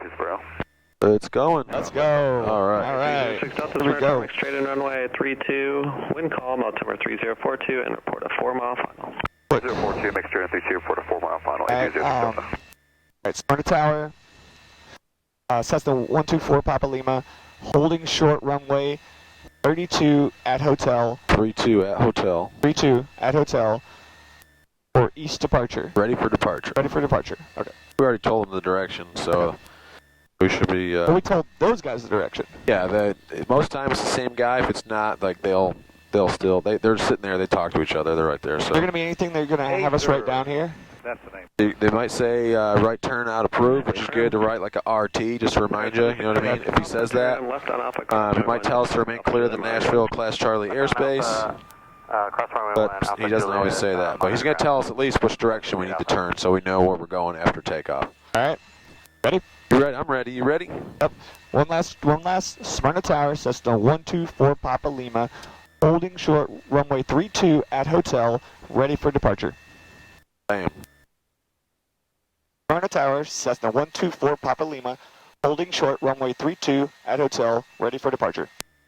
Pittsburgh. It's going. Let's go. All right. All right. 6 Delta, Here we go. straight in runway 32, wind calm, altimeter 3042, and report a 4-mile final. 042, mixture and 32, report a 4-mile final. All right, Smyrna Tower, Cessna 124 Papa Lima, holding short runway 32 at hotel. 3-2 at hotel. 32 at hotel for east departure. Ready for departure. Ready for departure. Okay. We already told them the direction, so we should be. Well, we told those guys the direction. Yeah, most times it's the same guy. If it's not, like they're sitting there. They talk to each other. They're right there. So Is there going to be anything they're going to have us write down here? That's the name. they might say right turn out approved, which is good to write like a RT, just to remind you. You know what I mean? If he says that, he might tell us to remain clear of the Nashville Class Charlie airspace. But he doesn't always say that. But he's going to tell us at least which direction we need to turn, so we know where we're going after takeoff. All right. Ready? You ready? I'm ready. You ready? Yep. One last Smyrna Tower, Cessna 124 Papa Lima, holding short runway 32 at hotel, ready for departure. Bam. Smyrna Tower, Cessna 124 Papa Lima, holding short runway 32 at hotel, ready for departure.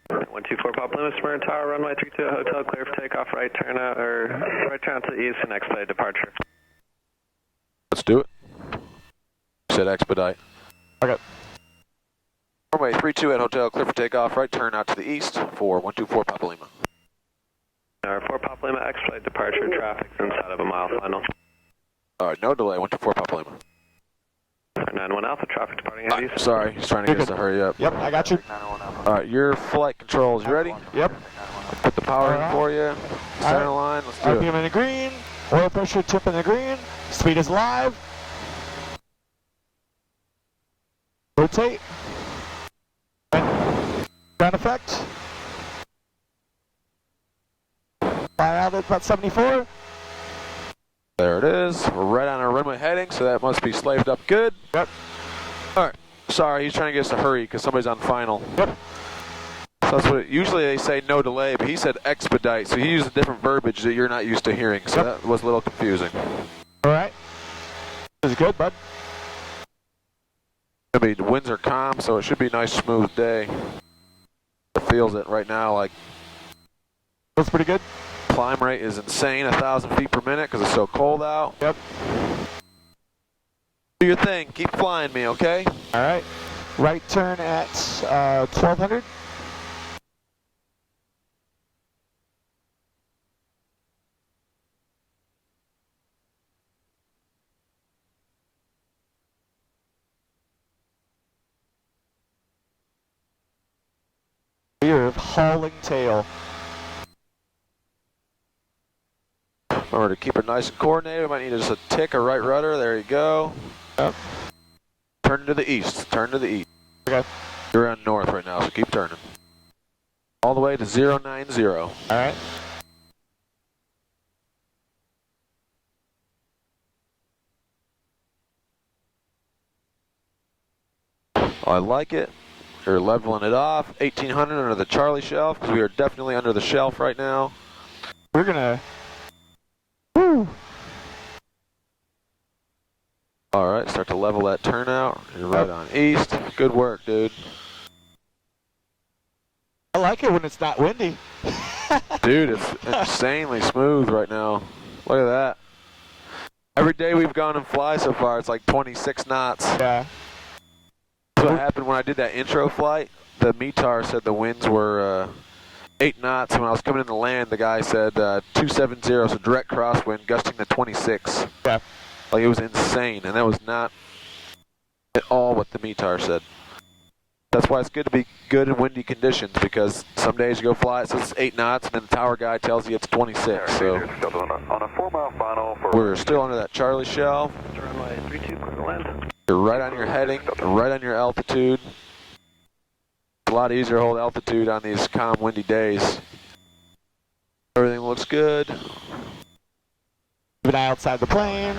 124 Papa Lima, Smyrna Tower, runway 32 at hotel, clear for takeoff, right turn out to the east and expedite departure. Let's do it. Said expedite. Okay. Runway 32 at hotel, clear for takeoff, right turn out to the east for 124 Papa Lima. 4 Papa Lima, expedite departure, traffic's inside of a mile final. All right, no delay, 124 Papa Lima. 91 Alpha, traffic departing at east. Sorry, he's trying to get us to hurry up. Yep, I got you. All right, your flight controls, you ready? Yep. Put the power in for you. Center line, let's do RPM it. in the green, oil pressure tip in the green, speed is live. Rotate. Ground effect. Fly out at about 74. There it is. We're right on our runway heading, so that must be slaved up good. Yep. All right. Sorry, he's trying to get us to hurry because somebody's on final. Yep. So that's what usually they say no delay, but he said expedite, so he used a different verbiage that you're not used to hearing, so that was a little confusing. All right. This is good, bud. The winds are calm, so it should be a nice, smooth day. It feels it right now. Like Feels pretty good. climb rate is insane, 1,000 feet per minute because it's so cold out. Yep. Do your thing. Keep flying me, okay? All right. Right turn at 1200. We're hauling tail. Remember to keep it nice and coordinated. We might need just a tick or right rudder. There you go. Yep. Turn to the east. Turn to the east. Okay. You're on north right now, so keep turning. All the way to 090. All right. I like it. You're leveling it off. 1800 under the Charlie shelf, because we are definitely under the shelf right now. We're gonna. Woo. All right, start to level that turnout. You're right on east. Good work, dude. I like it when it's not windy. Dude, it's insanely smooth right now. Look at that. Every day we've gone and fly so far, it's like 26 knots. Yeah. That's what happened when I did that intro flight. The METAR said the winds were 8 knots. When I was coming in to land, the guy said 270, so direct crosswind, gusting to 26. Yeah. Like, it was insane, and that was not at all what the METAR said. That's why it's good to be good in windy conditions, because some days you go fly, it says 8 knots, and then the tower guy tells you it's 26. So On a 4-mile final for... we're still under that Charlie shelf. Runway 32, clear to land. You're right on your heading, right on your altitude. It's a lot easier to hold altitude on these calm, windy days. Everything looks good. Keep an eye outside the plane.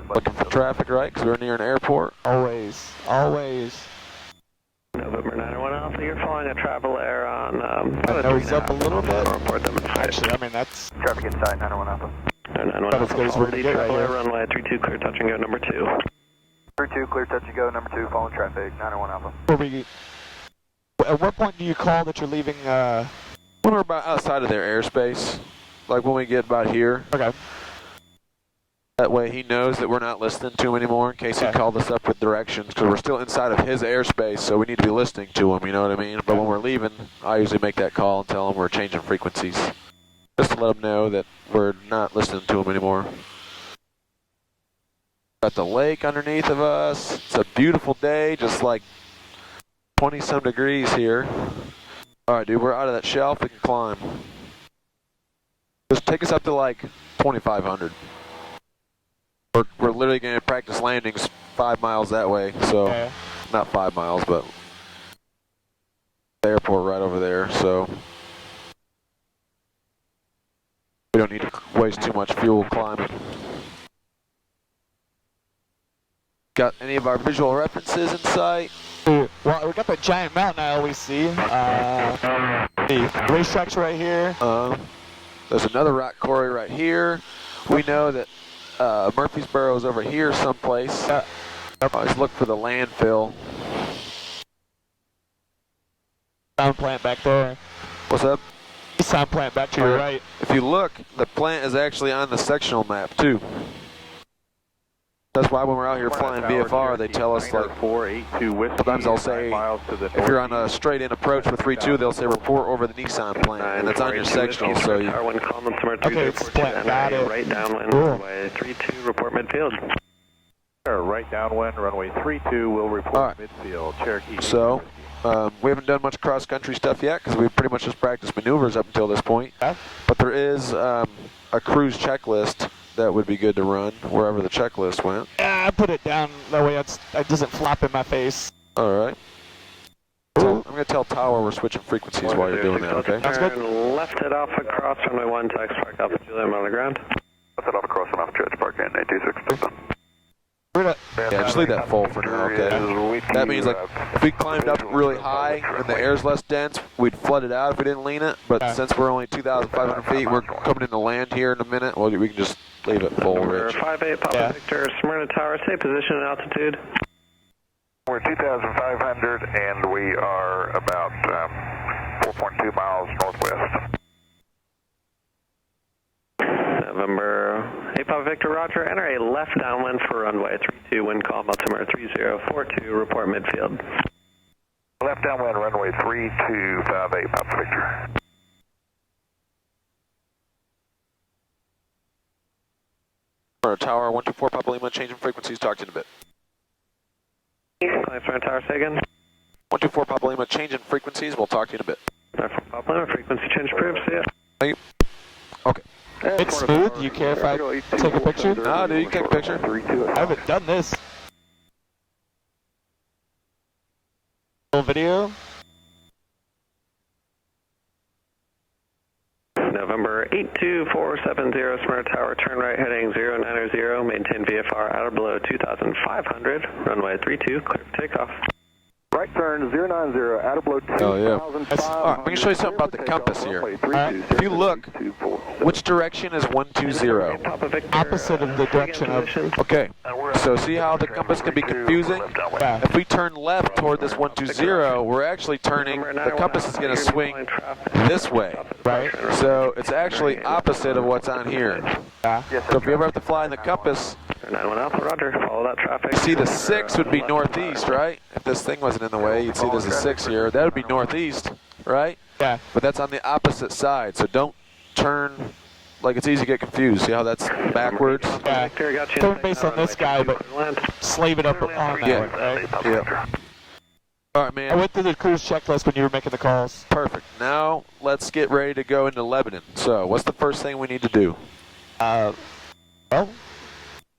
Looking for traffic, right? Because we're near an airport. Always. Always. November 91 Alpha, you're flying a Travel Air on... nose up a little bit. Report them inside. Actually, I mean, that's Traffic inside 901 Alpha. 91 about as good as we're going to get right Travel Air, here. runway 32, clear touch and go number 2. 32, clear touch and go, number 2, following traffic, 901 Alpha. At what point do you call that you're leaving? When we're about outside of their airspace, like when we get about here. Okay. That way he knows that we're not listening to him anymore in case he called us up with directions, because we're still inside of his airspace, so we need to be listening to him, you know what I mean? But when we're leaving, I usually make that call and tell him we're changing frequencies, just to let him know that we're not listening to him anymore. Got the lake underneath of us. It's a beautiful day, just like 20-some degrees here. All right, dude, we're out of that shelf. We can climb. Just take us up to like 2,500. We're literally going to practice landings 5 miles that way, so not 5 miles, but the airport right over there, so we don't need to waste too much fuel climbing. Got any of our visual references in sight? Well, we got the giant mountain I always see. The racetrack's right here. There's another rock quarry right here. We know that Murfreesboro is over here someplace. Always look for the landfill. Sound plant back there. What's up? Sound plant back to your right. If you look, the plant is actually on the sectional map too. That's why when we're out here flying VFR, they tell us like, sometimes they'll say, if you're on a straight in approach with 3-2, they'll say report over the Nissan plant, and it's on your sectional, so you... Okay, it's plant, got it. Right downwind, runway 32, report midfield. Right downwind, runway 32, will report midfield, Cherokee. So, we haven't done much cross-country stuff yet, because we've pretty much just practiced maneuvers up until this point. But there is a cruise checklist that would be good to run wherever the checklist went. Yeah, I put it down that way it doesn't flop in my face. All right. So I'm going to tell Tower we're switching frequencies while you're doing that, okay? Turn left at Alpha Cross, runway 1, taxi park Alpha Juliet on the ground. Left at Alpha Cross and Alpha Judge Park in 826. Yeah, just leave that full for now, okay? That means like, if we climbed up really high and the air's less dense, we'd flood it out if we didn't lean it. But since we're only 2,500 feet, we're coming into land here in a minute, well, we can just leave it full, Rich. 58 Papa Victor, Smyrna Tower, stay position and altitude. We're 2,500 and we are about 4.2 miles northwest. November 8 Papa Victor, roger. Enter a left downwind for runway 32, wind calm altimeter 3042, report midfield. Left downwind, runway 3258 Papa Victor. Tower 124 Papa Lima, changing frequencies, talk to you in a bit. Smyrna Tower, say again. 124 Papa Lima, changing frequencies, we'll talk to you in a bit. Papa Lima, frequency change approved, see ya. Thank you. Okay. It's smooth. Do you care if I take a picture? No, dude, you can take a picture. I haven't done this. Video. November 82470, Smyrna Tower, turn right heading 090, maintain VFR out or below 2,500, runway 32, clear for takeoff. Right turn 090, out of below 2,500. Oh, yeah. All right, I'm going to show you something about the compass here. If you look, which direction is 120? Opposite of the direction of... Okay, so see how the compass can be confusing? If we turn left toward this 120, we're actually turning, the compass is going to swing this way. Right. So it's actually opposite of what's on here. So if you ever have to fly in the compass, 91 Alpha, roger, follow that traffic. you see the 6 would be northeast, right? If this thing wasn't in the way, you'd see there's a 6 here. That would be northeast, right? Yeah. But that's on the opposite side, so don't turn, like it's easy to get confused. See how that's backwards? Yeah. Turn based on this guy, but slave it up on that one, right? Yeah. All right, man. I went through the cruise checklist when you were making the calls. Perfect. Now let's get ready to go into Lebanon. So what's the first thing we need to do? Well,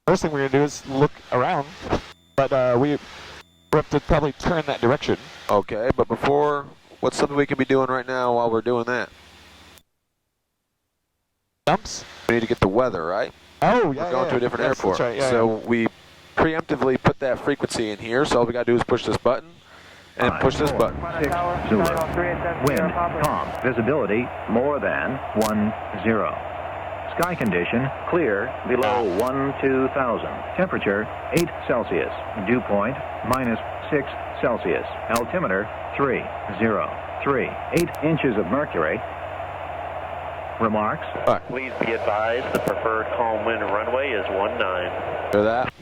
first thing we're going to do is look around, but we have to probably turn that direction. Okay, but before, what's something we can be doing right now while we're doing that? Jumps? We need to get the weather, right? Oh, yeah, We're going to a different airport. That's right, so we preemptively put that frequency in here, so all we got to do is push this button and push this button. 6 Zulu. Wind calm. Visibility more than 10. Sky condition, clear, below 12,000. Temperature, 8 Celsius. Dew point, -6 Celsius. Altimeter, 303. 8 inches of mercury. Remarks? Please be advised the preferred calm wind runway is 19. Hear that?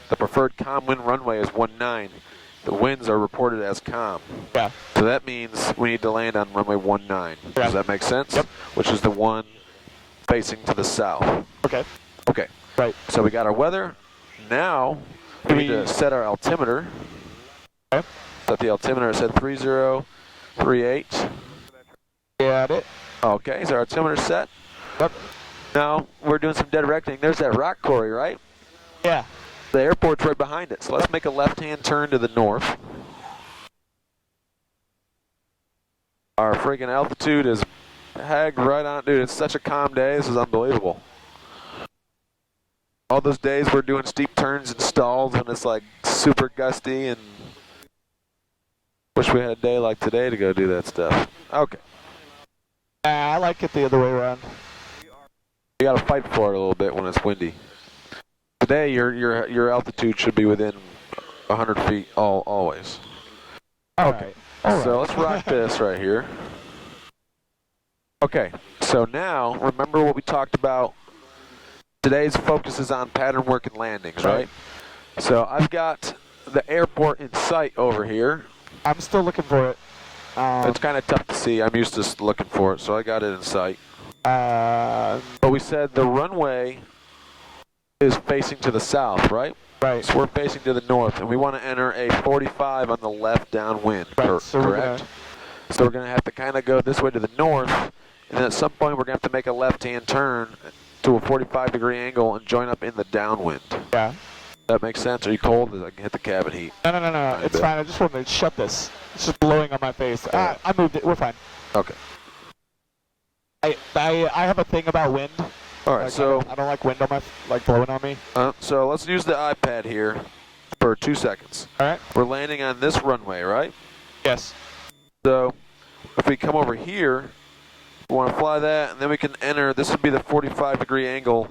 The preferred calm wind runway is 19. The winds are reported as calm. Yeah. So that means we need to land on runway 19. Yeah. Does that make sense? Yep. Which is the one facing to the south. Okay. Okay. Right. So we got our weather. Now we need to set our altimeter. Okay. Set the altimeter at 3038. Got it. Okay, is our altimeter set? Yep. Now we're doing some dead reckoning. There's that rock quarry, right? Yeah. The airport's right behind it. So let's make a left-hand turn to the north. Our friggin' altitude is hagged right on. Dude, it's such a calm day. This is unbelievable. All those days we're doing steep turns and stalls and it's like super gusty, and wish we had a day like today to go do that stuff. Okay. I like it the other way around. You gotta fight for it a little bit when it's windy. Today your altitude should be within 100 feet always. Okay. So let's rock this right here. Okay, so now remember what we talked about. Today's focus is on pattern work and landings, right? So I've got the airport in sight over here. I'm still looking for it. It's kind of tough to see. I'm used to looking for it, so I got it in sight. But we said the runway is facing to the south, right? Right. So we're facing to the north, and we want to enter a 45 on the left downwind, Right, so correct? So we're going to have to kind of go this way to the north, and then at some point we're going to have to make a left-hand turn to a 45-degree angle and join up in the downwind. Yeah. That makes sense? Are you cold? I can hit the cabin heat. No. It's fine. I just wanted to shut this. It's just blowing on my face. I moved it. We're fine. Okay. I have a thing about wind. All right, like, so I don't like wind on my blowing on me. so let's use the iPad here for 2 seconds. All right. We're landing on this runway, right? Yes. So if we come over here, we want to fly that, and then we can enter. This would be the 45-degree angle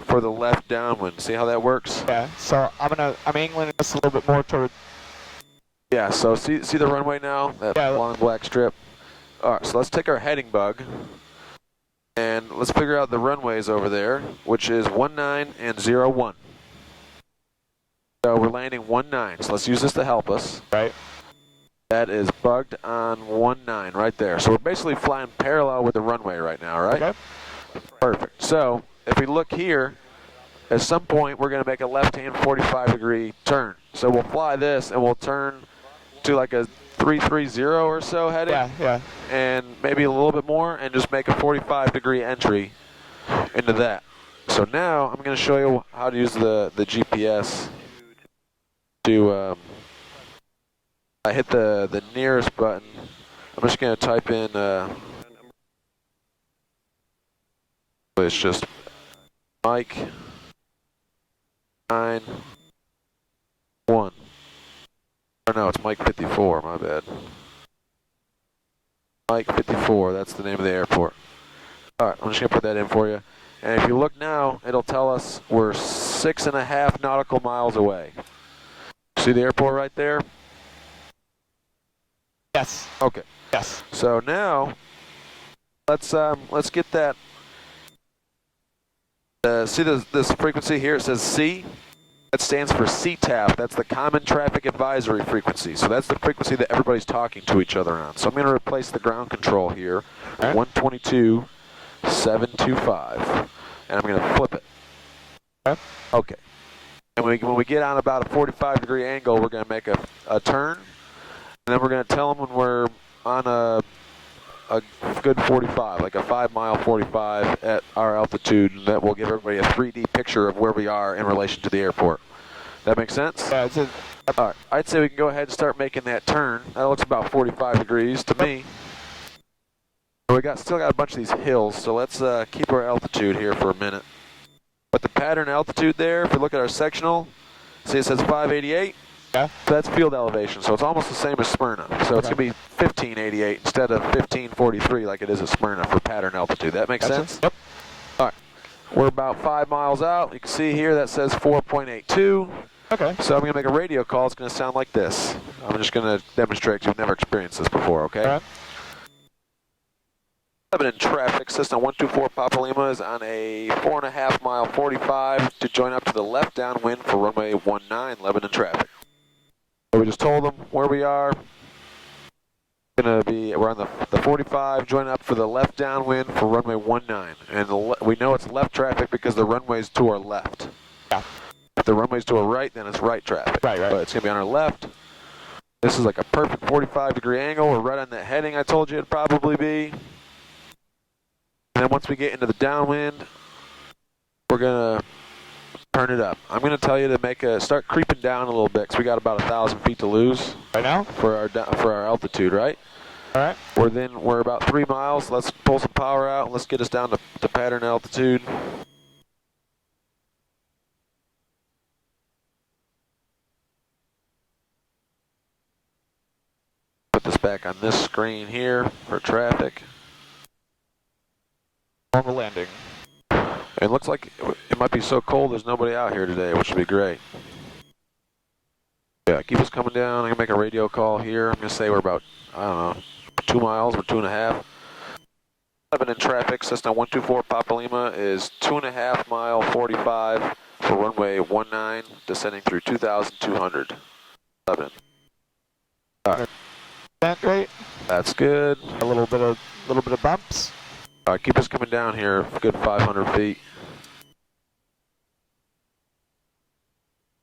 for the left downwind. See how that works? Yeah. So I'm angling this a little bit more toward. Yeah. So see the runway now? That long black strip. All right. So let's take our heading bug, and let's figure out the runways over there, which is 19 and 01. So we're landing 19. So let's use this to help us. Right. That is bugged on 19 right there. So we're basically flying parallel with the runway right now, right? Okay. Perfect. So if we look here, at some point we're going to make a left-hand 45-degree turn. So we'll fly this and we'll turn to like a 330 or so heading. Yeah. And maybe a little bit more, and just make a 45-degree entry into that. So now I'm going to show you how to use the GPS to I hit the nearest button. I'm just going to type in it's just Mike 91. Or no, it's Mike 54, my bad. Mike 54, that's the name of the airport. Alright, I'm just going to put that in for you. And if you look now, it'll tell us we're 6.5 nautical miles away. See the airport right there? Yes. Okay. Yes. So now, let's get that. See this frequency here? It says C. That stands for CTAF. That's the Common Traffic Advisory frequency. So that's the frequency that everybody's talking to each other on. So I'm going to replace the ground control here, 122.725, and I'm going to flip it. Okay. And when we get on about a 45-degree angle, we're going to make a turn, and then we're going to tell them when we're on a good 45, like a 5-mile 45 at our altitude, and that will give everybody a 3D picture of where we are in relation to the airport. That make sense? Yeah, all right. I'd say we can go ahead and start making that turn. That looks about 45 degrees to me. We still got a bunch of these hills, so let's keep our altitude here for a minute. But the pattern altitude there, if we look at our sectional, see it says 588? Yeah. So that's field elevation, so it's almost the same as Smyrna. So it's going to be 1588 instead of 1543 like it is at Smyrna for pattern altitude. That makes sense? Yep. All right. we're about 5 miles out. You can see here that says 4.82. Okay. So I'm going to make a radio call. It's going to sound like this. I'm just going to demonstrate because you've never experienced this before, okay? All right. 11 in traffic. System 124 Papa Lima is on a 4.5 mile 45 to join up to the left downwind for runway 19, Lebanon in traffic. So we just told them where we are. We're on the 45, join up for the left downwind for runway 19. And we know it's left traffic because the runway's to our left. Yeah. If the runway's to our right, then it's right traffic. Right. But it's going to be on our left. This is like a perfect 45-degree angle. We're right on that heading I told you it'd probably be. And then once we get into the downwind, we're going to turn it up. I'm going to tell you to start creeping down a little bit because we got about 1,000 feet to lose. Right now? For our altitude, right? All right. We're about 3 miles. Let's pull some power out and let's get us down to pattern altitude. Put this back on this screen here for traffic. Normal landing. It looks like it might be so cold there's nobody out here today, which would be great. Yeah, keep us coming down. I'm going to make a radio call here. I'm going to say we're about, 2 miles or 2.5. 11 in traffic. Cessna 124 Papa Lima is 2.5 mile 45 for runway 19, descending through 2,200. 11. All right. That rate. That's good. A little bit of bumps. All right, keep us coming down here. Good 500 feet.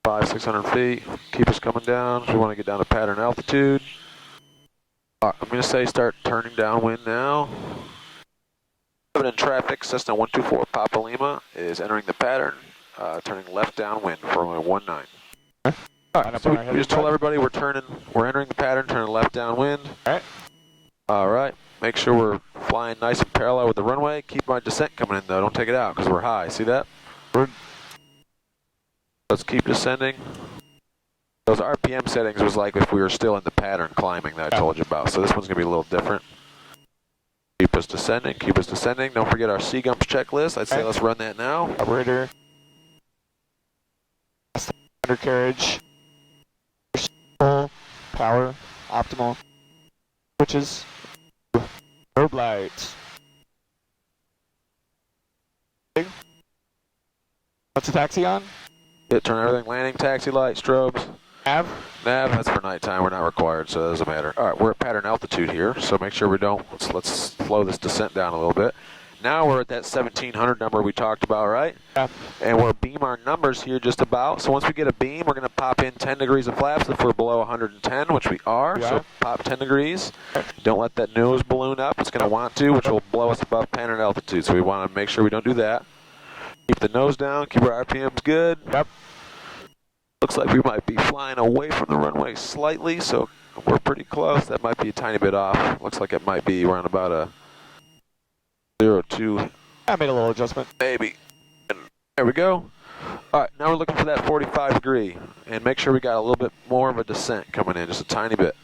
500-600 feet. Keep us coming down. We want to get down to pattern altitude. All right, I'm going to say start turning downwind now. 11 in traffic. Cessna 124 Papa Lima is entering the pattern, turning left downwind for runway 19. All right, so we just told everybody we're entering the pattern, turning left downwind. All right. All right. Make sure we're flying nice and parallel with the runway. Keep my descent coming in though. Don't take it out because we're high. See that? Let's keep descending. Those RPM settings was like if we were still in the pattern climbing that I told you about. So this one's going to be a little different. Keep us descending. Keep us descending. Don't forget our Seagumps checklist. I'd say let's run that now. Operator. Undercarriage. Full power. Optimal. Switches. Strobe lights. What's the taxi on? Yeah, turn everything. Landing, taxi light, strobes. Nav? Nav, that's for nighttime. We're not required, so it doesn't matter. All right, we're at pattern altitude here, so make sure we don't. Let's slow this descent down a little bit. Now we're at that 1,700 number we talked about, right? Yeah. And we'll beam our numbers here just about. So once we get a beam, we're going to pop in 10 degrees of flaps if we're below 110, which we are. Yeah. So pop 10 degrees. Don't let that nose balloon up. It's going to want to, which will blow us above pattern altitude. So we want to make sure we don't do that. Keep the nose down. Keep our RPMs good. Yep. Looks like we might be flying away from the runway slightly, so we're pretty close. That might be a tiny bit off. Looks like it might be around about a 0.2. I made a little adjustment. Maybe. And there we go. All right, now we're looking for that 45 degree, and make sure we got a little bit more of a descent coming in, just a tiny bit.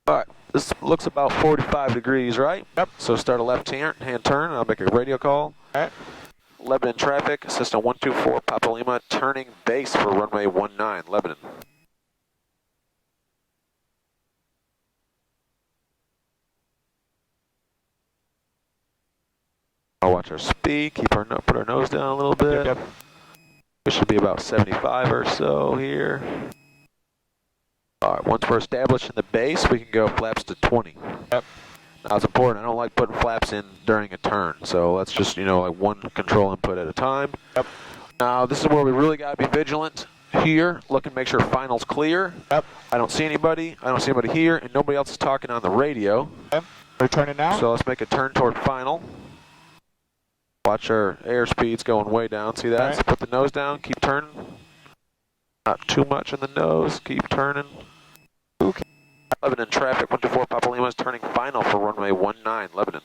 All right, this looks about 45 degrees, right? Yep. So start a left-hand turn, and I'll make a radio call. All right. 11 in traffic, Cessna 124 Papa Lima, turning base for runway 19, Lebanon. I'll watch our speed, put our nose down a little bit. Yep. We should be about 75 or so here. All right, once we're established in the base, we can go flaps to 20. Yep. Now it's important, I don't like putting flaps in during a turn, so let's just, like one control input at a time. Yep. Now this is where we really got to be vigilant here, look and make sure final's clear. Yep. I don't see anybody here, and nobody else is talking on the radio. Yep. We're turning now. So let's make a turn toward final. Watch our airspeeds going way down, see that? Right. So put the nose down, keep turning. Not too much in the nose, keep turning. Okay. Lebanon traffic, 124 Papa Lima is turning final for runway 19, Lebanon.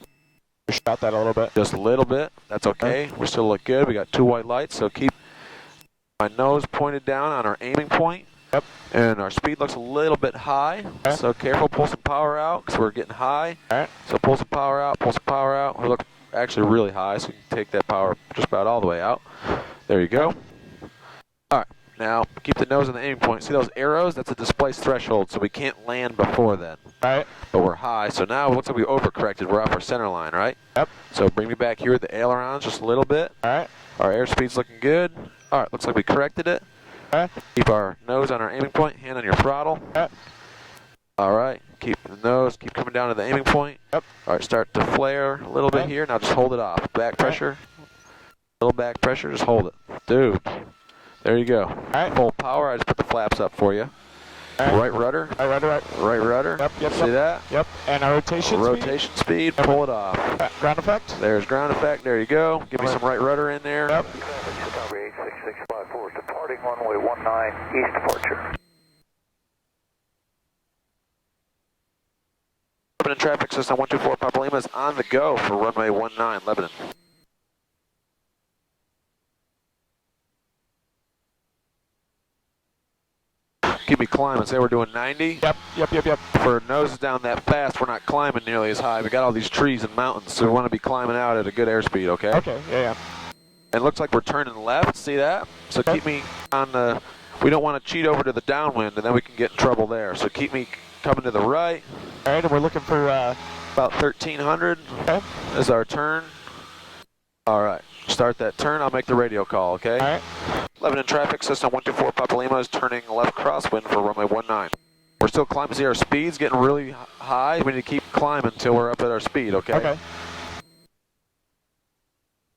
We shot that a little bit. Just a little bit, that's okay. We still look good, we got 2 white lights, so keep my nose pointed down on our aiming point. Yep. And our speed looks a little bit high, Okay. so careful, pull some power out, because we're getting high. All right. So pull some power out, pull some power out. We look actually really high, so you can take that power just about all the way out. There you go. All right, now keep the nose on the aiming point. See those arrows? That's a displaced threshold, so we can't land before then. All right. But we're high, so now it looks like we overcorrected. We're off our center line, right? Yep. So bring me back here with the ailerons just a little bit. All right. Our airspeed's looking good. All right, looks like we corrected it. All right. Keep our nose on our aiming point, hand on your throttle. All right. All right, keep the nose, keep coming down to the aiming point. Yep. All right, start to flare a little bit here. Now just hold it off. Back pressure. Little back pressure, just hold it. Dude, there you go. All right. Full power, I just put the flaps up for you. All right. Right rudder. All right, right. Right rudder. Yep. See that? Yep. And our rotation Rotation speed, pull it off. Ground effect. There's ground effect, there you go. Give me some right rudder in there. Yep. Discovery 86654, departing runway 19, east departure. Lebanon traffic system 124 Papa Lima is on the go for runway 19, Lebanon. Keep me climbing. Say we're doing 90. Yep. For noses down that fast, we're not climbing nearly as high. We got all these trees and mountains, so we want to be climbing out at a good airspeed, okay? Okay, yeah. And it looks like we're turning left, see that? So keep me on the, we don't want to cheat over to the downwind, and then we can get in trouble there. So keep me coming to the right. All right, and we're looking for about 1300 is our turn. All right, start that turn. I'll make the radio call, okay? All right. Lebanon traffic system 124 Papa Lima is turning left crosswind for runway 19. We're still climbing. See, our speed's getting really high. We need to keep climbing until we're up at our speed, okay? Okay.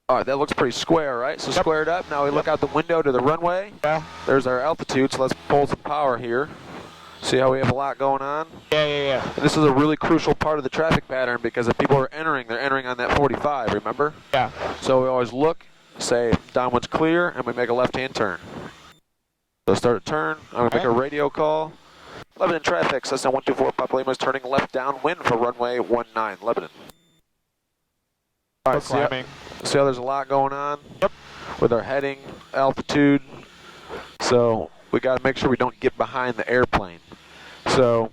All right, that looks pretty square, right? So square it up. Now we look out the window to the runway. Yeah. There's our altitude, so let's pull some power here. See how we have a lot going on? Yeah. And this is a really crucial part of the traffic pattern because if people are entering, they're entering on that 45, remember? Yeah. So we always look, say downwind's clear, and we make a left-hand turn. So start a turn. I'm going to make a radio call. Lebanon traffic, Cessna 124 Papa Lima is turning left downwind for runway 19, Lebanon. All right, see how there's a lot going on? Yep. With our heading, altitude. So we got to make sure we don't get behind the airplane. So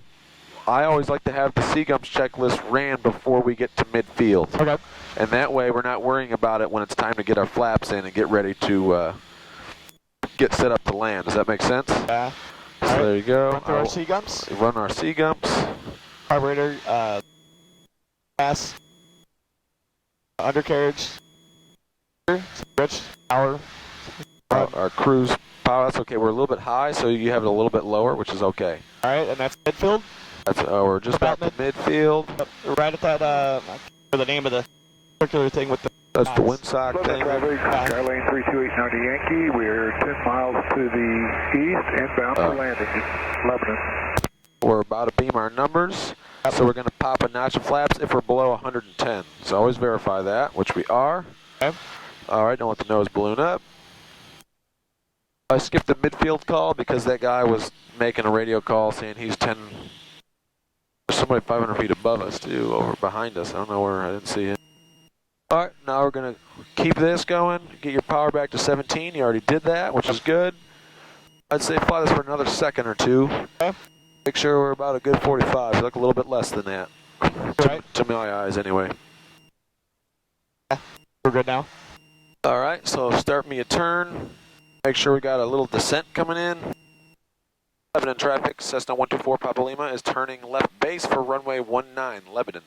I always like to have the CGUMS checklist ran before we get to midfield. Okay. And that way we're not worrying about it when it's time to get our flaps in and get ready to get set up to land. Does that make sense? Yeah. So there you go. Run through our CGUMS. Run our CGUMS. Carburetor, gas, undercarriage, switch, power. Our cruise power, that's okay. We're a little bit high, so you have it a little bit lower, which is okay. All right, and that's midfield? That's we're just about the midfield. Right at that, for the name of the circular thing with the... That's the windsock thing. Skylane 32890 Yankee, we're 10 miles to the east, inbound for landing, Lebanon. We're about to beam our numbers, so we're going to pop a notch of flaps if we're below 110. So always verify that, which we are. Okay. All right, don't let the nose balloon up. I skipped the midfield call because that guy was making a radio call saying he's 10. There's somebody 500 feet above us too, over behind us. I don't know where, I didn't see him. All right, now we're going to keep this going. Get your power back to 17. You already did that, which is good. I'd say fly this for another second or two. Okay. Make sure we're about a good 45. You look a little bit less than that. Right. To my eyes, anyway. We're good now. All right, so start me a turn. Make sure we got a little descent coming in. Lebanon traffic, Cessna 124 Papa Lima is turning left base for runway 19, Lebanon.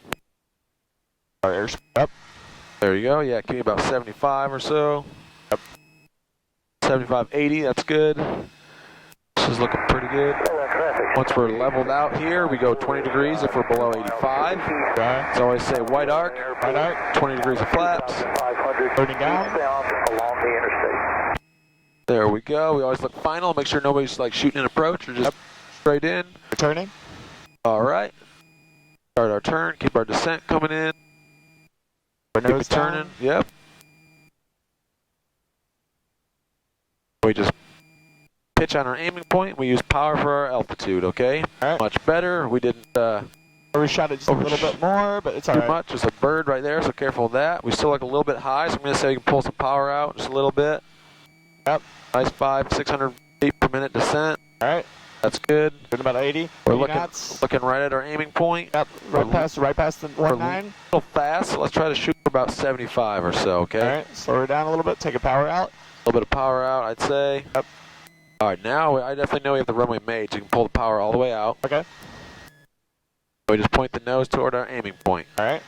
Our airspeed up. There you go. Yeah, give me about 75 or so. Yep. 75, 80, that's good. This is looking pretty good. Once we're leveled out here, we go 20 degrees if we're below 85. Right. So I always say white arc, 20 degrees of flaps. Loading down. Along the interstate. There we go. We always look final. Make sure nobody's like shooting an approach or just straight in. Returning. All right. Start our turn. Keep our descent coming in. Keep it turning. Yep. We just pitch on our aiming point. We use power for our altitude, okay? All right. Much better. We didn't overshot it just a little bit more, but it's all too right. much. There's a bird right there, so careful of that. We still look a little bit high, so I'm going to say you can pull some power out just a little bit. Yep. Nice 500-600 feet per minute descent. All right. That's good. Doing about 80. We're 80 looking knots. right at our aiming point. Yep. Right past the 19. A little fast, so let's try to shoot about 75 or so, okay? All right, slow her down a little bit, take a power out. A little bit of power out, I'd say. Yep. All right, now I definitely know we have the runway made, so you can pull the power all the way out. Okay. We just point the nose toward our aiming point. All right.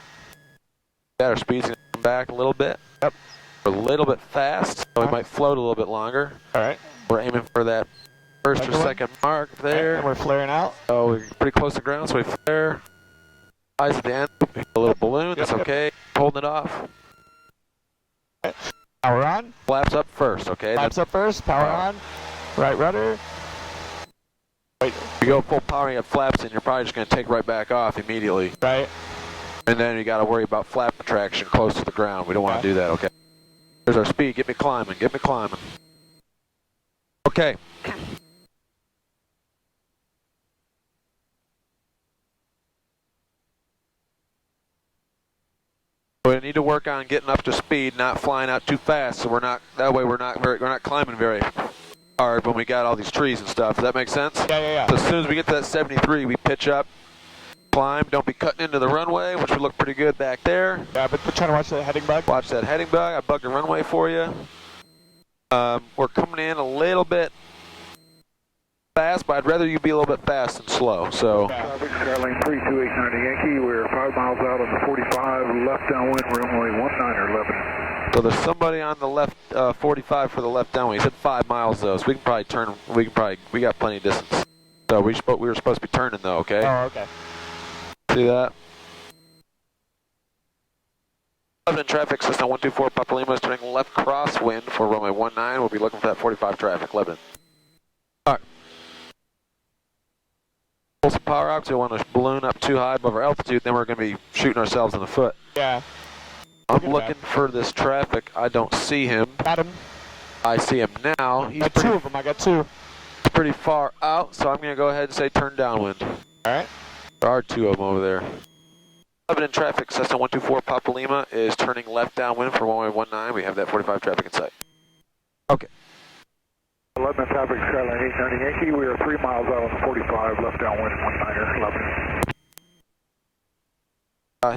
Our speed's going to come back a little bit. Yep. We're a little bit fast, so we might float a little bit longer. All right. We're aiming for that first or second mark there. And we're flaring out. So we're pretty close to ground, so we flare. Eyes at the end, a little balloon, that's okay. Holding it off. Power on. Flaps up first, okay? Flaps up first, power on. Right rudder. Wait. If you go full power and you have flaps in, you're probably just going to take right back off immediately. Right. And then you got to worry about flap traction close to the ground. We don't want to do that, okay? There's our speed. Get me climbing. Get me climbing. Okay. We need to work on getting up to speed, not flying out too fast. So we're not. That way, we're not climbing very hard when we got all these trees and stuff. Does that make sense? Yeah. So as soon as we get to that 73, we pitch up, climb. Don't be cutting into the runway, which would look pretty good back there. Yeah, but we're trying to watch that heading bug. Watch that heading bug. I bugged the runway for you. We're coming in a little bit fast, but I'd rather you be a little bit fast than slow. So. Skyline 32890 Yankee, we're 5 miles out on the 45, left downwind, runway 19er, Lebanon. So there's somebody on the left, 45 for the left downwind. He said 5 miles though, so we can probably turn. We got plenty of distance. So we were supposed to be turning though, okay? Oh, okay. See that? Lebanon traffic, system 124 Papa Lima is turning left crosswind for runway 19. We'll be looking for that 45 traffic, Lebanon. All right. Pull some power out, so we want to balloon up too high above our altitude, then we're going to be shooting ourselves in the foot. Yeah. I'm looking for this traffic. I don't see him. Got him. I see him now. He's I got two of them. I got two. pretty far out, so I'm going to go ahead and say turn downwind. All right. There are two of them over there. Lebanon traffic, Cessna 124 Papa Lima is turning left downwind for runway 19. We have that 45 traffic in sight. Okay. Lebanon traffic, Skyline 890 Yankee, we are 3 miles out on the 45, left downwind, 19er, Lebanon.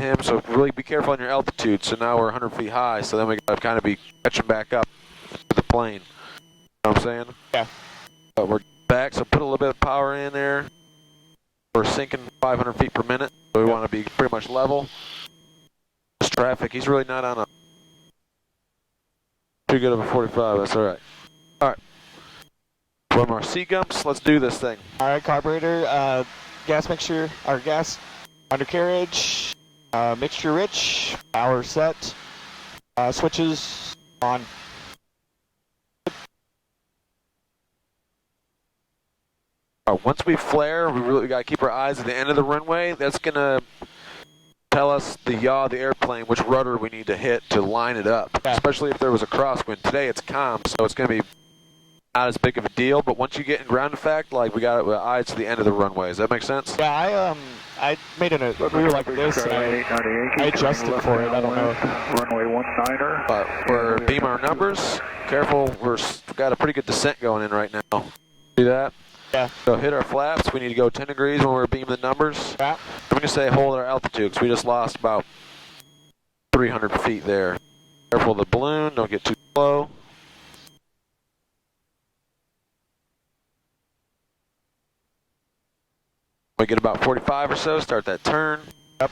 Him, so really be careful on your altitude. So now we're 100 feet high, so then we got to kind of be catching back up to the plane. You know what I'm saying? Yeah. But we're back, so put a little bit of power in there. We're sinking 500 feet per minute, so we want to be pretty much level. This traffic, he's really not on a too good of a 45, that's all right. All right. One more C-gumps, let's do this thing. All right, carburetor, gas mixture, or gas undercarriage, mixture rich, power set, switches on. Once we flare, we really got to keep our eyes at the end of the runway. That's going to tell us the yaw of the airplane, which rudder we need to hit to line it up, especially if there was a crosswind. Today it's calm, so it's going to be not as big of a deal, but once you get in ground effect, like we got it with eyes to the end of the runway. Does that make sense? Yeah, I made we were like this, and I adjusted for it. I don't know. Runway 19er. We're beam our numbers. Careful, we've got a pretty good descent going in right now. See that? Yeah. So hit our flaps. We need to go 10 degrees when we're beaming the numbers. Yeah. I'm going to say hold our altitude because we just lost about 300 feet there. Careful of the balloon. Don't get too slow. We get about 45 or so, start that turn. Yep.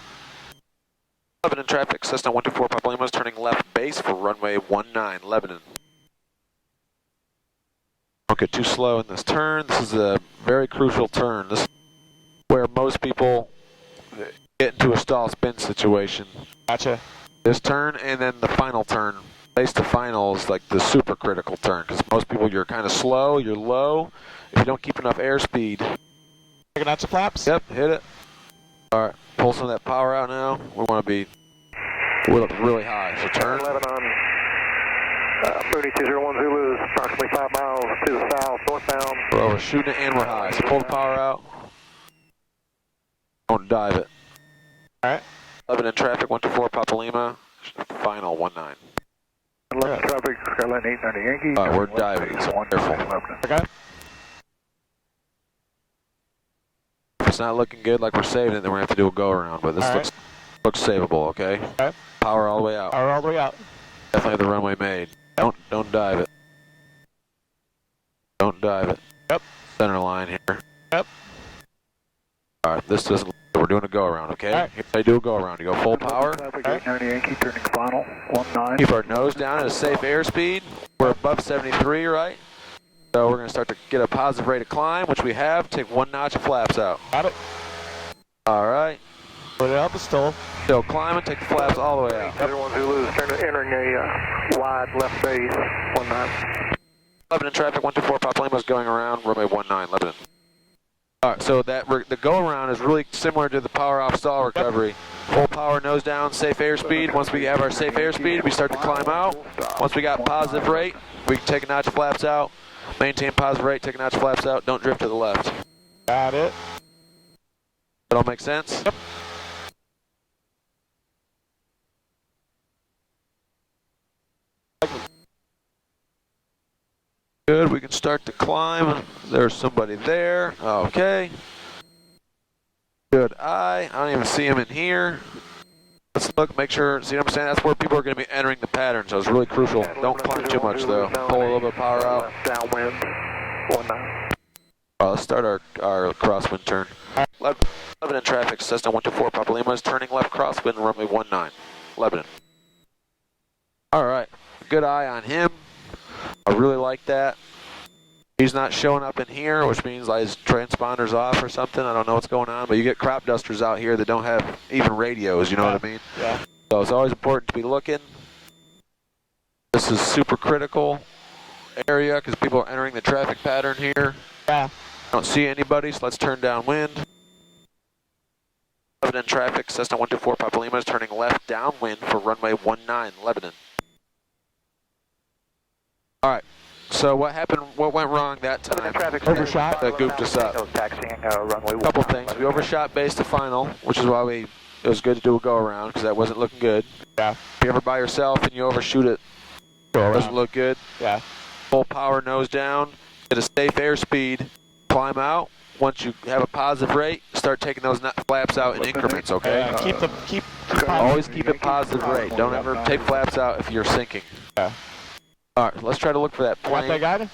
Lebanon traffic, Cessna 124 Papa Lima is turning left base for runway 19, Lebanon. Don't get too slow in this turn. This is a very crucial turn. This is where most people get into a stall spin situation. Gotcha. This turn and then the final turn. Base to final is like the super critical turn because most people, you're kind of slow, you're low. If you don't keep enough airspeed. Checking out some flaps? Yep, hit it. All right, pull some of that power out now. We want to be really high. So turn. Lebanon, Mooney 201 Zulu is approximately 5 miles to the south, northbound. Well, we're shooting it and we're high. So pull the power out. Don't dive it. All right. Lebanon traffic, 124 Papa Lima, final 19. Lebanon traffic, Skyline 890 Yankee. All right, we're diving, so careful. Okay. If it's not looking good like we're saving it, then we're going to have to do a go around. But this looks Looks savable, okay? Okay. Power all the way out. Power all the way out. Definitely the runway made. Don't dive it. Don't dive it. Yep. Center line here. Yep. Alright, this doesn't. We're doing a go around, okay? Alright. Here I do a go around. You go full power. Traffic 890 Yankee turning final, 19. Keep our nose down at a safe airspeed. We're above 73, right? So we're going to start to get a positive rate of climb, which we have. Take 1 notch of flaps out. Got it. Alright. Put it up, still. Still climbing, take the flaps all the way out. Everyone Zulu is entering a wide left base, 19. Lebanon traffic, 124 Papa Lima is going around, runway 19, Lebanon. Alright, so the go around is really similar to the power off stall recovery. Full power, nose down, safe airspeed. Once we have our safe airspeed, we start to climb out. Once we got positive rate, we can take a notch of flaps out. Maintain positive rate, take a notch of flaps out. Don't drift to the left. Got it. That all make sense? Yep. Good, we can start to climb. There's somebody there. Okay. Good eye. I don't even see him in here. Let's look, make sure, see what I'm saying? That's where people are going to be entering the pattern, so it's really crucial. Don't climb too much, though. Pull a little bit of power out. Downwind, 19. Let's start our crosswind turn. Lebanon traffic, Cessna 124 Papa Lima is turning left crosswind, runway 19. Lebanon. All right, good eye on him. I really like that. He's not showing up in here, which means like his transponder's off or something. I don't know what's going on, but you get crop dusters out here that don't have even radios, you know what I mean? Yeah. So it's always important to be looking. This is super critical area because people are entering the traffic pattern here. Yeah. Don't see anybody, so let's turn downwind. Lebanon traffic, Cessna 124 Papa Lima is turning left downwind for runway 19, Lebanon. All right, so what happened, what went wrong that time? Overshot. That gooped us up. Taxiing runway 19. Couple things, we overshot base to final, which is why it was good to do a go around because that wasn't looking good. Yeah. If you're ever by yourself and you overshoot it, doesn't look good. Yeah. Full power, nose down, get a safe airspeed, climb out. Once you have a positive rate, start taking those flaps out in increments, okay? Keep Always keep it positive rate. Don't ever take flaps out if you're sinking. Yeah. All right, let's try to look for that plane. Got that guy?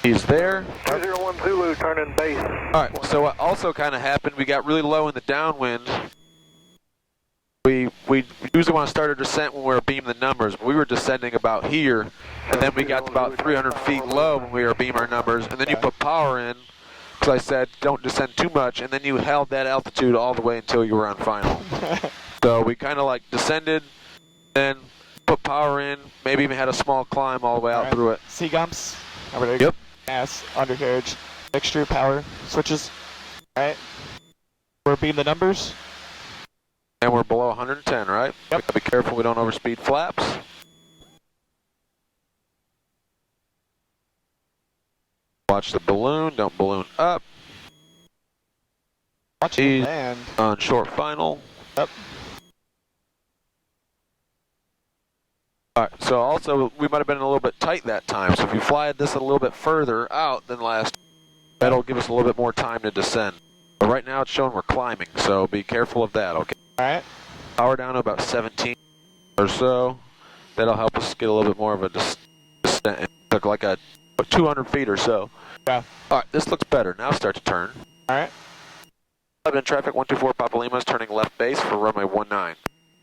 He's there. 201 Zulu, turning base. All right, so what also kind of happened, we got really low in the downwind. We usually want to start our descent when we were beaming the numbers, but we were descending about here, and then we got to about 300 feet low when we were beaming our numbers, and then you put power in, because I said don't descend too much, and then you held that altitude all the way until you were on final. So we kind of like descended, then put power in, maybe even had a small climb all the way out through it. C-gumps. Over there. Yep. Gas, undercarriage, mixture, power, switches. All right. We're beating the numbers. And we're below 110, right? Yep. We gotta be careful we don't overspeed flaps. Watch the balloon, don't balloon up. Watch it land. On short final. Yep. Alright, so also we might have been a little bit tight that time, so if you fly this a little bit further out than last, that'll give us a little bit more time to descend. But right now it's showing we're climbing, so be careful of that, okay? Alright. Power down to about 17 or so. That'll help us get a little bit more of a descent. It took like a 200 feet or so. Yeah. Alright, this looks better. Now start to turn. Alright. Lebanon traffic 124 Papa Lima is turning left base for runway 19.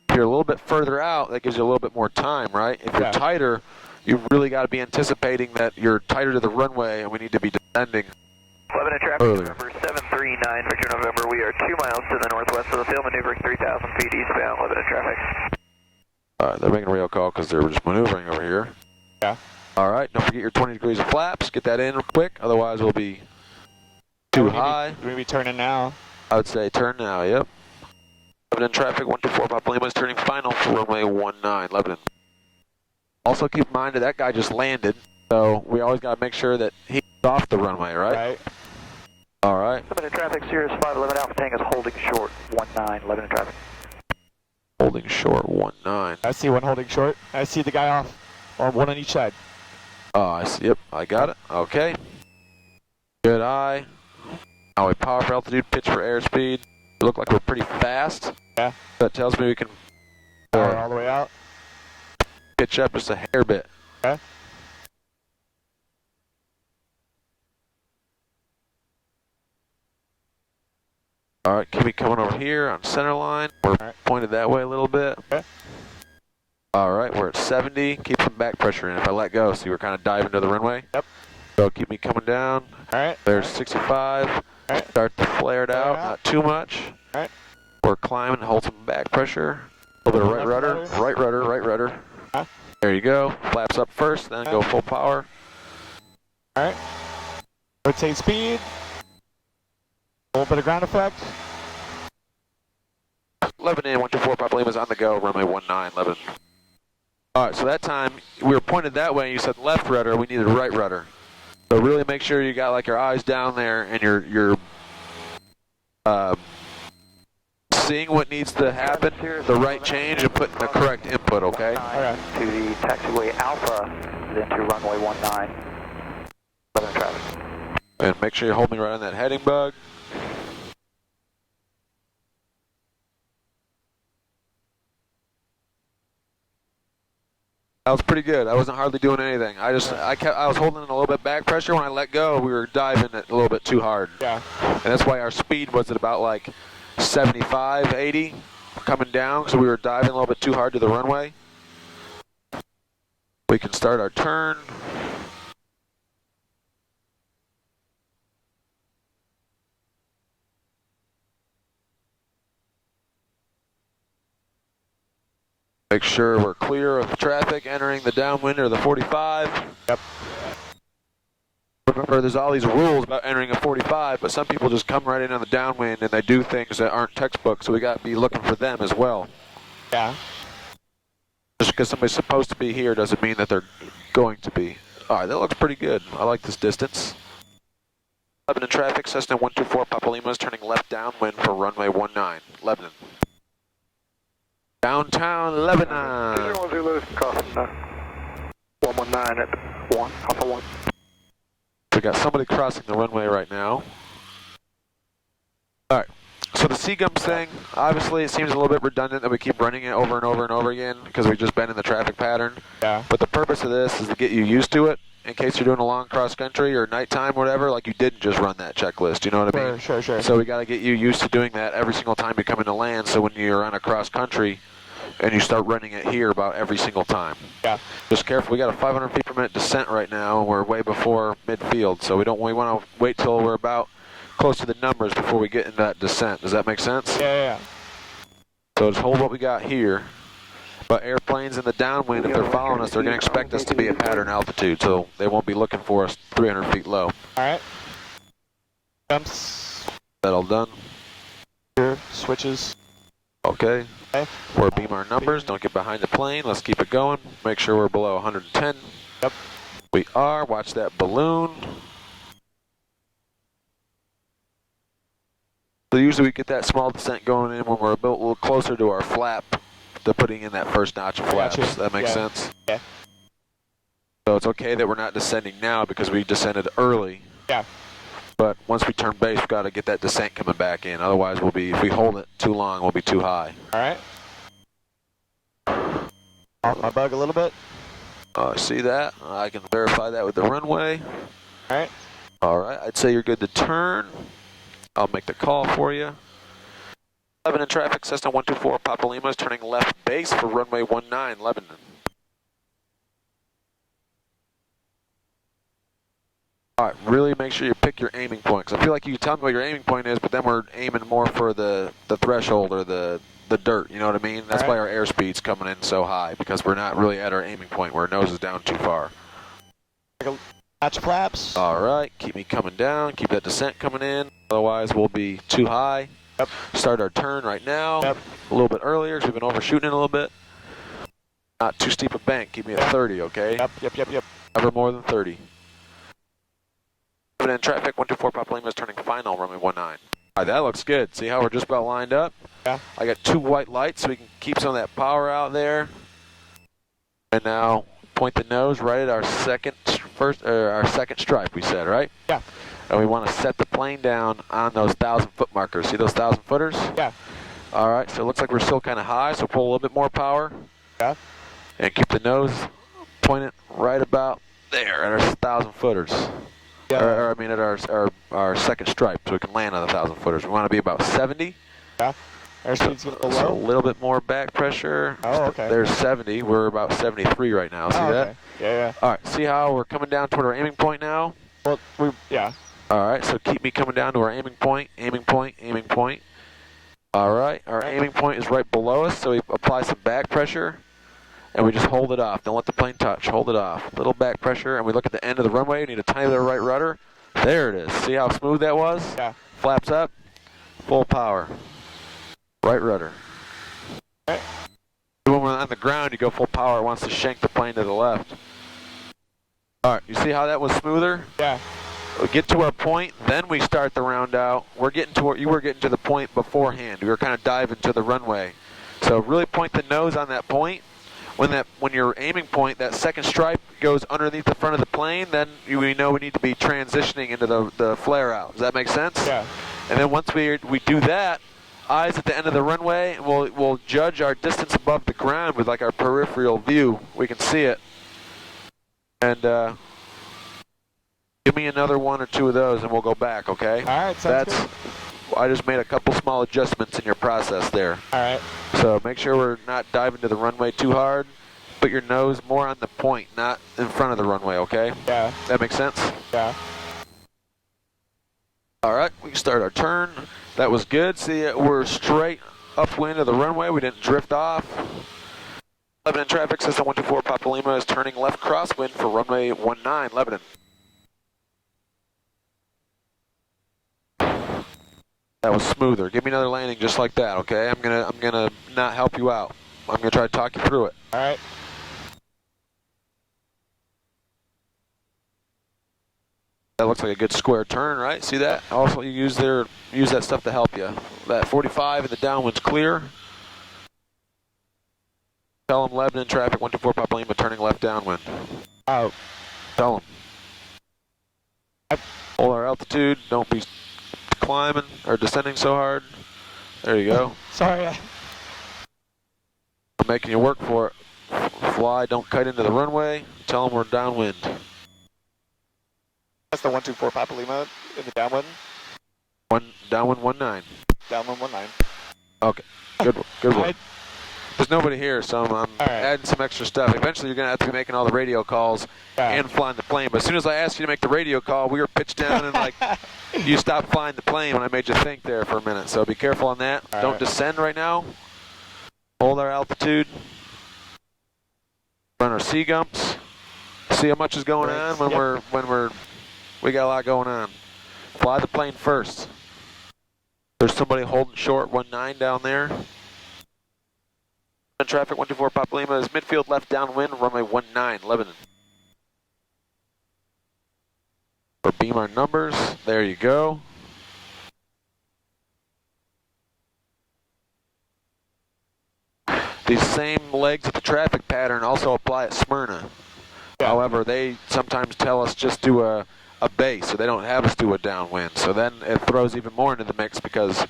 If you're a little bit further out, that gives you a little bit more time, right? If you're tighter, you've really got to be anticipating that you're tighter to the runway and we need to be descending. Lebanon traffic, November 739, Victor November. We are 2 miles to the northwest of the field, maneuvering 3,000 feet eastbound, Lebanon traffic. Alright, they're making a real call because they're just maneuvering over here. Yeah. Alright, don't forget your 20 degrees of flaps. Get that in real quick, otherwise we'll be too high. We're going to be turning now. I would say turn now, yep. Lebanon traffic, 124 Papa Lima is turning final for runway 19, Lebanon. Also keep in mind that guy just landed, so we always got to make sure that he's off the runway, right? Right. Alright. Lebanon traffic, Sirius 511 Alpha Tango is holding short, 19, Lebanon traffic. Holding short, 19. I see one holding short. I see the guy off, or one on each side. Oh, I see, yep, I got it, okay. Good eye. Now we power for altitude, pitch for airspeed. We look like we're pretty fast. Yeah. That tells me we can Power all the way out. pitch up just a hair bit. Okay. All right, keep me coming over here on center line. We're pointed that way a little bit. Okay. All right, we're at 70. Keep some back pressure in. If I let go, see, we're kind of diving to the runway. Yep. So keep me coming down. All right. There's 65. All right. Start to flare it out, not too much. All right. We're climbing, hold some back pressure. A little bit of right rudder, right rudder, right rudder. Huh? There you go. Flaps up first, then go full power. All right. Rotate speed. A little bit of ground effect. 11 in, 124, Papa Lima's on the go, runway 19, 11. All right, so that time, we were pointed that way, and you said left rudder, we needed right rudder. So really make sure you got like your eyes down there, and you're seeing what needs to happen, the right change, and putting the correct input, okay? All right. To the taxiway Alpha, then to runway 19. 11 traffic. And make sure you hold me right on that heading bug. That was pretty good. I wasn't hardly doing anything. I was holding in a little bit back pressure. When I let go, we were diving it a little bit too hard. Yeah. And that's why our speed was at about like 75, 80 coming down, because we were diving a little bit too hard to the runway. We can start our turn. Make sure we're clear of traffic entering the downwind or the 45. Yep. Remember, there's all these rules about entering a 45, but some people just come right in on the downwind and they do things that aren't textbook, so we got to be looking for them as well. Yeah. Just because somebody's supposed to be here doesn't mean that they're going to be. All right, that looks pretty good. I like this distance. 11 in traffic, Cessna 124 Papa Lima is turning left downwind for runway 19, Lebanon. Downtown Lebanon. 119 at 1, Alpha 1. We got somebody crossing the runway right now. All right, so the Seagums thing, obviously it seems a little bit redundant that we keep running it over and over and over again because we've just been in the traffic pattern. Yeah. But the purpose of this is to get you used to it in case you're doing a long cross country or nighttime or whatever, like you didn't just run that checklist, you know what I mean? Sure. So we got to get you used to doing that every single time you come into land, so when you're on a cross country and you start running it here about every single time. Yeah. Just careful, we got a 500 feet per minute descent right now, and we're way before midfield, so we want to wait till we're about close to the numbers before we get into that descent. Does that make sense? Yeah. So just hold what we got here. But airplanes in the downwind, if they're following us, they're going to expect us to be at pattern altitude, so they won't be looking for us 300 feet low. All right. Jumps. That all done? Here, switches. Okay. Okay. We're beam our numbers. Don't get behind the plane. Let's keep it going. Make sure we're below 110. Yep. We are. Watch that balloon. So usually we get that small descent going in when we're a little closer to our flap to putting in that first notch of flaps. Gotcha. That makes Yeah. sense? Yeah. So it's okay that we're not descending now because we descended early. Yeah. But once we turn base, we've got to get that descent coming back in. Otherwise, if we hold it too long, we'll be too high. All right. Off my bug a little bit. See that? I can verify that with the runway. All right. All right, I'd say you're good to turn. I'll make the call for you. 11 in traffic, Cessna 124 Papa Lima is turning left base for runway 19, Lebanon. All right, really make sure you pick your aiming point, because I feel like you tell me what your aiming point is, but then we're aiming more for the threshold or the dirt, you know what I mean? That's why our airspeed's coming in so high, because we're not really at our aiming point where our nose is down too far. Latch flaps. All right, keep me coming down, keep that descent coming in, otherwise we'll be too high. Yep. Start our turn right now, Yep. a little bit earlier because we've been overshooting it a little bit. Not too steep a bank, keep me at 30, okay? Yep. Never more than 30. In traffic, 124 Papa Lima is turning final, runway 19. All right, that looks good. See how we're just about lined up? Yeah. I got 2 white lights so we can keep some of that power out there. And now point the nose right at our second stripe, we said, right? Yeah. And we want to set the plane down on those 1,000-foot markers. See those 1,000-footers? Yeah. All right, so it looks like we're still kind of high, so pull a little bit more power. Yeah. And keep the nose pointed right about there at our 1,000 footers. Yeah. Or I mean at our second stripe, so we can land on the 1,000 footers. We want to be about 70. Yeah. Airspeed's a little So a low. little bit more back pressure. Oh, okay. There's 70. We're about 73 right now. See that? Okay. Yeah. All right. See how we're coming down toward our aiming point now? Well, yeah. All right. So keep me coming down to our aiming point, aiming point, aiming point. All right. Our aiming point is right below us, so we apply some back pressure, and we just hold it off. Don't let the plane touch. Hold it off. Little back pressure, and we look at the end of the runway. We need a tiny bit of right rudder. There it is. See how smooth that was? Yeah. Flaps up. Full power. Right rudder. Okay. When we're on the ground, you go full power. It wants to shank the plane to the left. All right, you see how that was smoother? Yeah. We get to our point, then we start the round out. You were getting to the point beforehand. We were kind of diving to the runway. So really point the nose on that point. When your aiming point, that second stripe goes underneath the front of the plane, then we know we need to be transitioning into the flare out. Does that make sense? Yeah. And then once we do that, eyes at the end of the runway, and we'll judge our distance above the ground with like our peripheral view. We can see it. And give me another one or two of those, and we'll go back. Okay? All right. Sounds good. I just made a couple small adjustments in your process there. All right. So make sure we're not diving to the runway too hard. Put your nose more on the point, not in front of the runway. Okay? Yeah. That makes sense? Yeah. All right, we can start our turn. That was good. See, we're straight upwind of the runway. We didn't drift off. Lebanon traffic, system 124 Papa Lima is turning left crosswind for runway 19, Lebanon. That was smoother. Give me another landing just like that, okay? I'm gonna not help you out. I'm gonna try to talk you through it. All right. That looks like a good square turn, right? See that? Also, you use that stuff to help you. That 45 and the downwind's clear. Tell them Lebanon traffic 124 Papa Lima turning left downwind. Out. Tell them. Hold our altitude. Don't be climbing or descending so hard. There you go. Sorry. I'm making you work for it. Fly. Don't kite into the runway. Tell them we're downwind. That's the 124 Papa Lima in the downwind. Downwind 19. Downwind 19. Okay. Good one. Good one. Right. There's nobody here, so I'm adding some extra stuff. Eventually, you're going to have to be making all the radio calls and flying the plane. But as soon as I asked you to make the radio call, we were pitched down and like you stopped flying the plane when I made you think there for a minute. So be careful on that. Don't descend right now. Hold our altitude. Run our sea gumps. See how much is going on when we got a lot going on. Fly the plane first. There's somebody holding short 19 down there. Traffic 124 Papa Lima is midfield left downwind, runway 19, Lebanon. Or beam our numbers. There you go. These same legs of the traffic pattern also apply at Smyrna. Yeah. However, they sometimes tell us just do a base, so they don't have us do a downwind. So then it throws even more into the mix because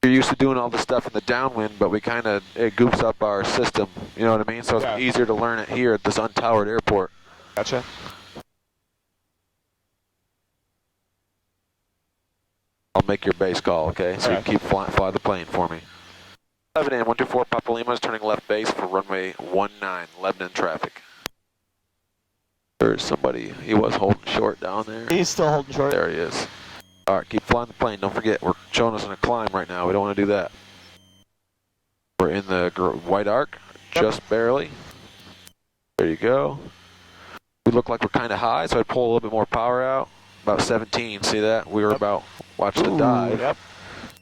you're used to doing all this stuff in the downwind, but it goofs up our system. You know what I mean? So it's easier to learn it here at this untowered airport. Gotcha. I'll make your base call, okay? So you can keep fly the plane for me. Lebanon 124 Papa Lima is turning left base for runway 19, Lebanon traffic. There's somebody, he was holding short down there. He's still holding short. There he is. All right, keep flying the plane. Don't forget, we're showing us in a climb right now. We don't want to do that. We're in the white arc, just barely. There you go. We look like we're kind of high, so I'd pull a little bit more power out. About 17, see that? We were about, watch the dive. Yep.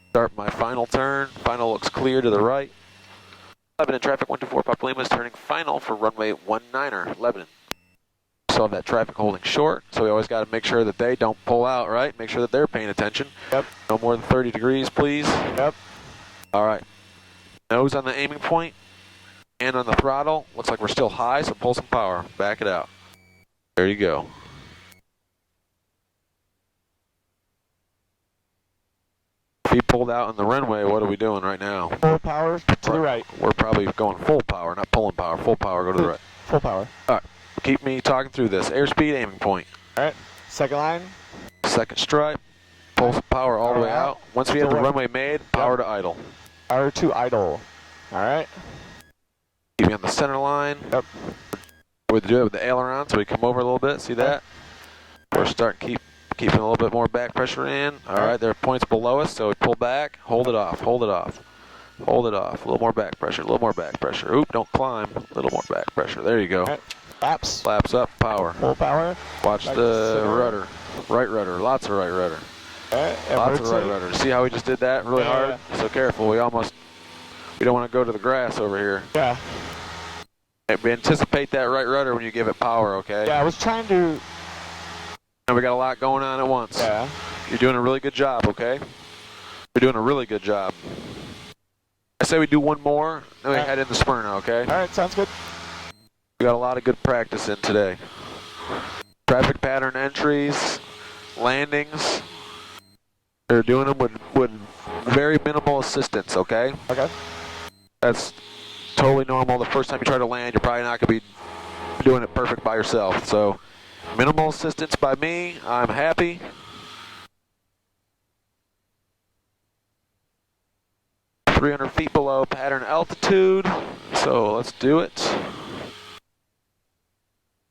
Start my final turn. Final looks clear to the right. Lebanon traffic 124 Papa Lima is turning final for runway 19er, Lebanon. Still have that traffic holding short, so we always got to make sure that they don't pull out, right? Make sure that they're paying attention. Yep. No more than 30 degrees, please. Yep. All right. Nose on the aiming point and on the throttle. Looks like we're still high, so pull some power. Back it out. There you go. pulled out on the runway, what are we doing right now? Full power to the right. We're probably going full power, not pulling power. Full power, go to the right. Full power. All right, keep me talking through this. Airspeed, aiming point. All right. Second line. Second stripe. Pull some power all the way out. Once we have the runway made, power to idle. Power to idle. All right. Keep me on the center line. Yep. We do it with the aileron, so we come over a little bit. See that? We're starting keeping a little bit more back pressure in. All right, there are points below us, so we pull back, hold it off, hold it off, hold it off. A little more back pressure, a little more back pressure. Oop, don't climb. A little more back pressure. There you go. All right. Flaps. Flaps up, power. Full power. Watch the rudder. Right rudder. Lots of right rudder. All right. Lots of right rudder. See how we just did that really hard? Yeah. So careful. We don't want to go to the grass over here. Yeah. Anticipate that right rudder when you give it power, okay? Yeah, I was trying to... And we got a lot going on at once. Yeah. You're doing a really good job, okay? You're doing a really good job. I say we do one more, then we head into Smyrna, okay? All right, sounds good. We got a lot of good practice in today. Traffic pattern entries, landings. They're doing them with very minimal assistance, okay? Okay. That's totally normal. The first time you try to land, you're probably not going to be doing it perfect by yourself. So, minimal assistance by me. I'm happy. .300 feet below pattern altitude. So, let's do it.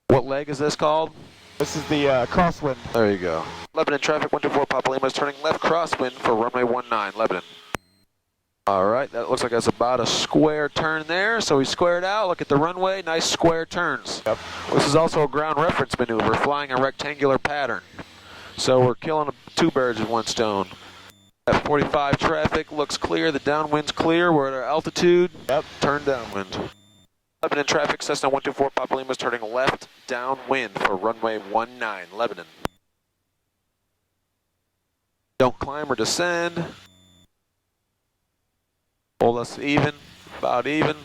What leg is this called? This is the crosswind. There you go. Lebanon traffic, 124 Papa Lima is turning left crosswind for runway 19, Lebanon. All right, that looks like that's about a square turn there. So we squared out. Look at the runway, nice square turns. Yep. This is also a ground reference maneuver, flying a rectangular pattern. So we're killing two birds with one stone. That 45 traffic looks clear. The downwind's clear. We're at our altitude. Yep. Turn downwind. Lebanon traffic, Cessna 124 Papa Lima is turning left downwind for runway 19, Lebanon. Don't climb or descend. Hold us even, about even.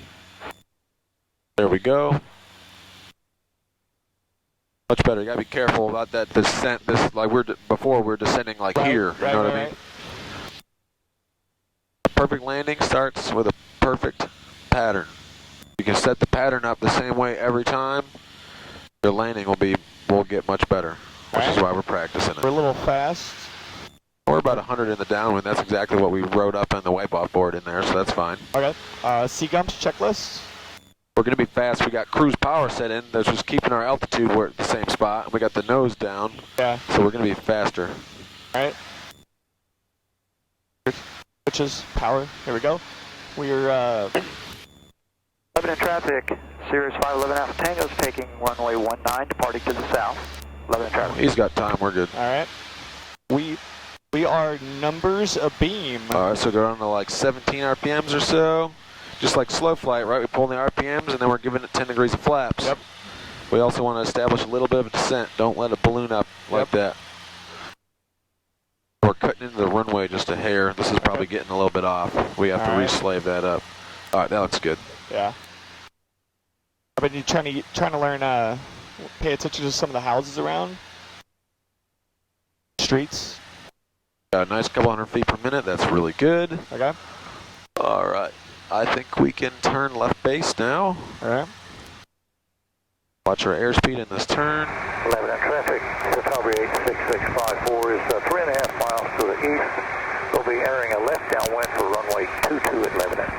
There we go. Much better. You gotta be careful about that descent. Like before we're descending like here. You know what I mean? A perfect landing starts with a perfect pattern. You can set the pattern up the same way every time. Your landing will get much better, which is why we're practicing it. We're a little fast. We're about 100 in the downwind. That's exactly what we wrote up on the wipe-off board in there, so that's fine. Okay. Seagumps checklist. We're going to be fast. We got cruise power set in. That's just keeping our altitude we're at the same spot. We got the nose down. Yeah. So we're going to be faster. All right. Switches, power. Here we go. We're Lebanon traffic, Sirius 511 Alpha Tango is taking runway 19, departing to the south. Lebanon traffic. He's got time. We're good. all right. We are numbers abeam. All right, so go down to like 17 RPMs or so. Just like slow flight, right? We pull the RPMs and then we're giving it 10 degrees of flaps. Yep. We also want to establish a little bit of a descent. Don't let it balloon up like that. We're cutting into the runway just a hair. This is probably getting a little bit off. We have to re-slave that up. All right, that looks good. Yeah. I've been trying to learn, pay attention to some of the houses around. Streets. Got a nice couple hundred feet per minute. That's really good. Okay. All right. I think we can turn left base now. All right. Watch our airspeed in this turn. Lebanon traffic, Citabria 86654 is 3.5 miles to the east. We'll be entering a left downwind for runway 22 at Lebanon.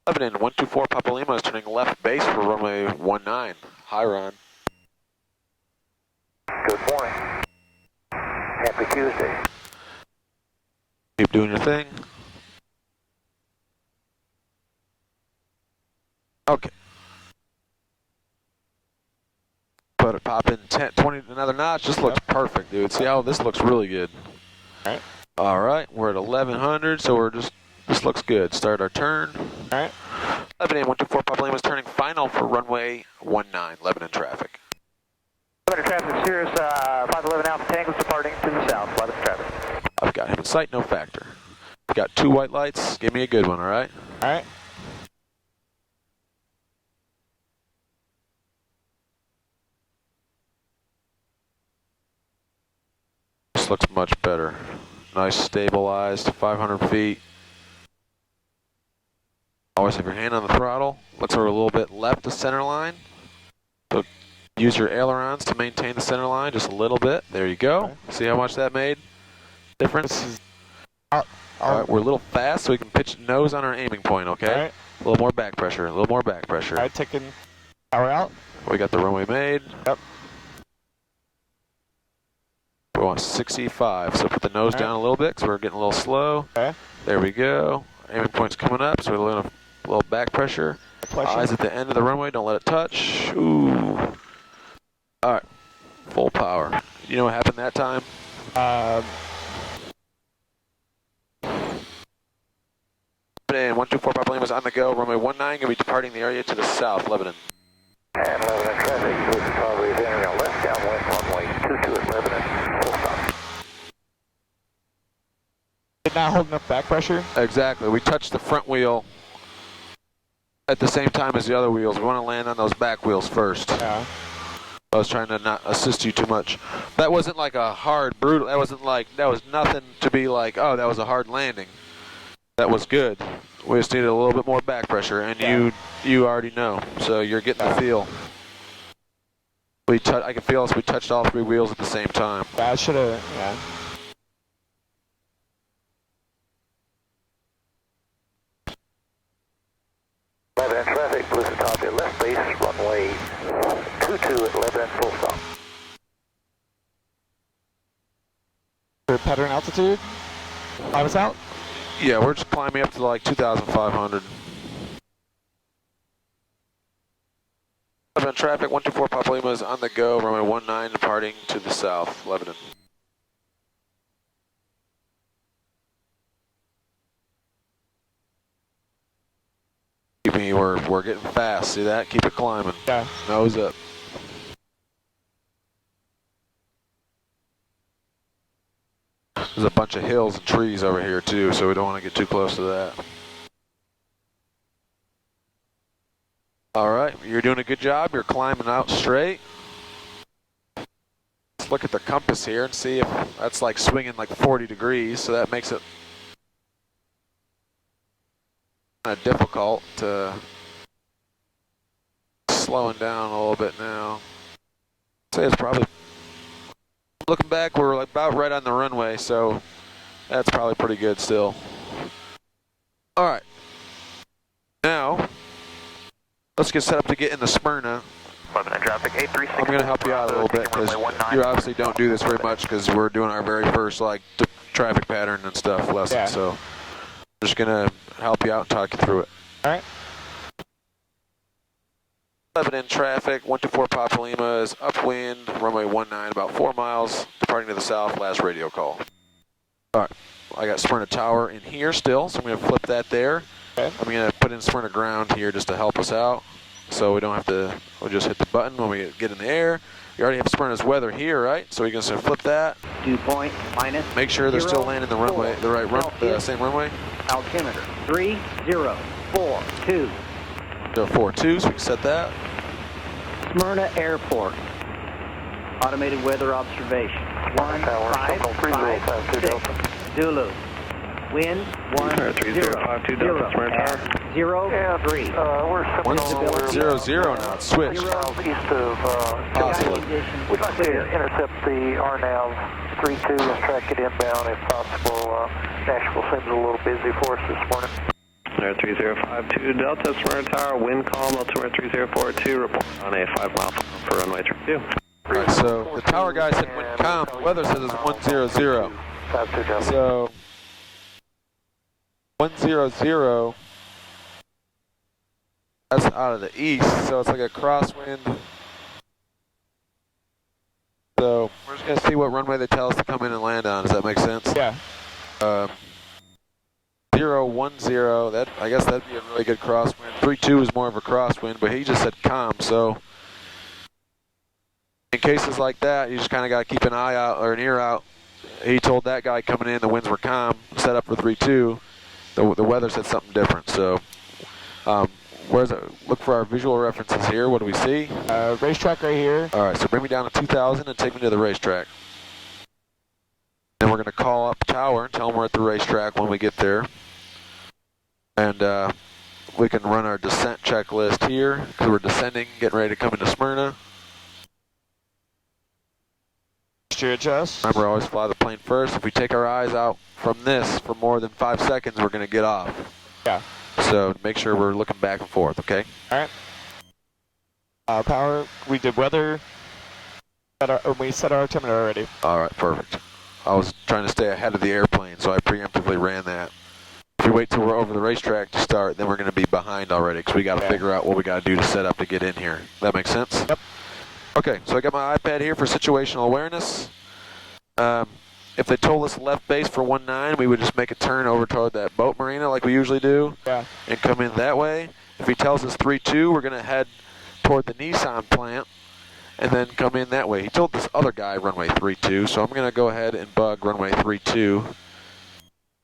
Lebanon 124 Papa Lima is turning left base for runway 19. Hi, Ron. Good morning. Happy Tuesday. Keep doing your thing. Okay. Put it, pop in 10, 20, another notch. This looks perfect, dude. See how this looks really good. All right. All right, we're at 1100, so we're just, this looks good. Start our turn. All right. Lebanon 124 Papa Lima is turning final for runway 19, Lebanon traffic. Lebanon traffic, Sirius 511 Alpha Tango is departing to the south. Lebanon traffic. I've got him in sight, no factor. I've got 2 white lights. Give me a good one, all right? All right. This looks much better. nice stabilized, 500 feet. Always have your hand on the throttle. Looks like we're a little bit left of center line. So use your ailerons to maintain the center line just a little bit. There you go. Okay. See how much that made difference? This is, All right, we're a little fast, so we can pitch nose on our aiming point, okay? all right. A little more back pressure, a little more back pressure. All right, taking power out. We got the runway made. Yep. We want 65, so put the nose down a little bit because we're getting a little slow. Okay. There we go. Aiming point's coming up, so we're a little back pressure. Eyes at the end of the runway, don't let it touch. Ooh. All right, full power. You know what happened that time? And 124 Papa Lima's on the go. Runway 19 going to be departing the area to the south, Lebanon. And Lebanon traffic, Lucid Power is entering a left downwind runway 22 at Lebanon, full stop. Did not hold enough back pressure. Exactly. We touched the front wheel at the same time as the other wheels. We want to land on those back wheels first. Yeah. I was trying to not assist you too much. That wasn't like a hard, brutal, that was nothing to be like, oh, that was a hard landing. That was good. We just needed a little bit more back pressure, and you already know, so you're getting the feel. I can feel us, we touched all three wheels at the same time. Yeah, I should have, yeah. Lebanon traffic, Lucid Power left base, runway 22 at Lebanon, full stop. Pattern altitude. Climb us out. Yeah, we're just climbing up to like 2,500. Lebanon traffic, 124 Papa Lima is on the go, runway 19 departing to the south, Lebanon. We're getting fast, see that? Keep it climbing. Yeah. Nose up. There's a bunch of hills and trees over here too, so we don't want to get too close to that. All right, you're doing a good job. You're climbing out straight. Let's look at the compass here and see if that's like swinging like 40 degrees, so that makes it kind of difficult to slowing down a little bit now. I'd say it's probably, looking back, we're like about right on the runway, so that's probably pretty good still. All right, now let's get set up to get in the Smyrna. Lebanon traffic, 836. I'm going to help you out a little bit because you obviously don't do this very much because we're doing our very first like traffic pattern and stuff lesson. Yeah. So I'm just going to help you out and talk you through it. All right. Lebanon traffic, 124 Papa Lima is upwind, runway 19, about 4 miles, departing to the south, last radio call. All right, I got Smyrna Tower in here still, so I'm going to flip that there. Okay. I'm going to put in Smyrna ground here just to help us out, so we don't have to, we'll just hit the button when we get in the air. You already have Smyrna's weather here, right? So we're going to flip that. Dew point minus. Make sure they're still landing the runway, the right run, the same runway. Altimeter 3042. 042, so we can set that. Smyrna Airport. Automated weather observation. 1556. Zulu. Wind 3052 Delta Smyrna Tower. 03. We're 100 now, it's switched. miles east of Possibly. We'd like to intercept the RNAV 32 and track it inbound if possible. Nashville seems a little busy for us this morning. 3052 Delta Smyrna Tower, wind calm, altimeter 3042, report on a 5 mile for runway 32. Alright, so the tower guy said wind calm, the weather says it's 100. So 100, that's out of the east, so it's like a crosswind. So we're just gonna see what runway they tell us to come in and land on. Does that make sense? Yeah. 010, that I guess that'd be a really good crosswind. 32 is more of a crosswind, but he just said calm, so in cases like that, you just kind of got to keep an eye out or an ear out. He told that guy coming in the winds were calm, set up for 32. The weather said something different, so where's it? Look for our visual references here. What do we see? Racetrack right here. All right, so bring me down to 2,000 and take me to the racetrack. And we're we're going to call up tower and tell them we're at the racetrack when we get there. And we can run our descent checklist here because we're descending, getting ready to come into Smyrna. Adjust. Remember, always fly the plane first. If we take our eyes out from this for more than 5 seconds, we're going to get off. Yeah. So make sure we're looking back and forth, okay? All right. Power, we did weather, we set our altimeter already. All right, perfect. I was trying to stay ahead of the airplane, so I preemptively ran that. If we wait till we're over the racetrack to start, then we're going to be behind already because we got to figure out what we got to do to set up to get in here. That makes sense? Yep. Okay, so I got my iPad here for situational awareness. If they told us left base for 19, we would just make a turn over toward that boat marina like we usually do, and come in that way. If he tells us 32, we're going to head toward the Nissan plant and then come in that way. He told this other guy runway 32, so I'm going to go ahead and bug runway 32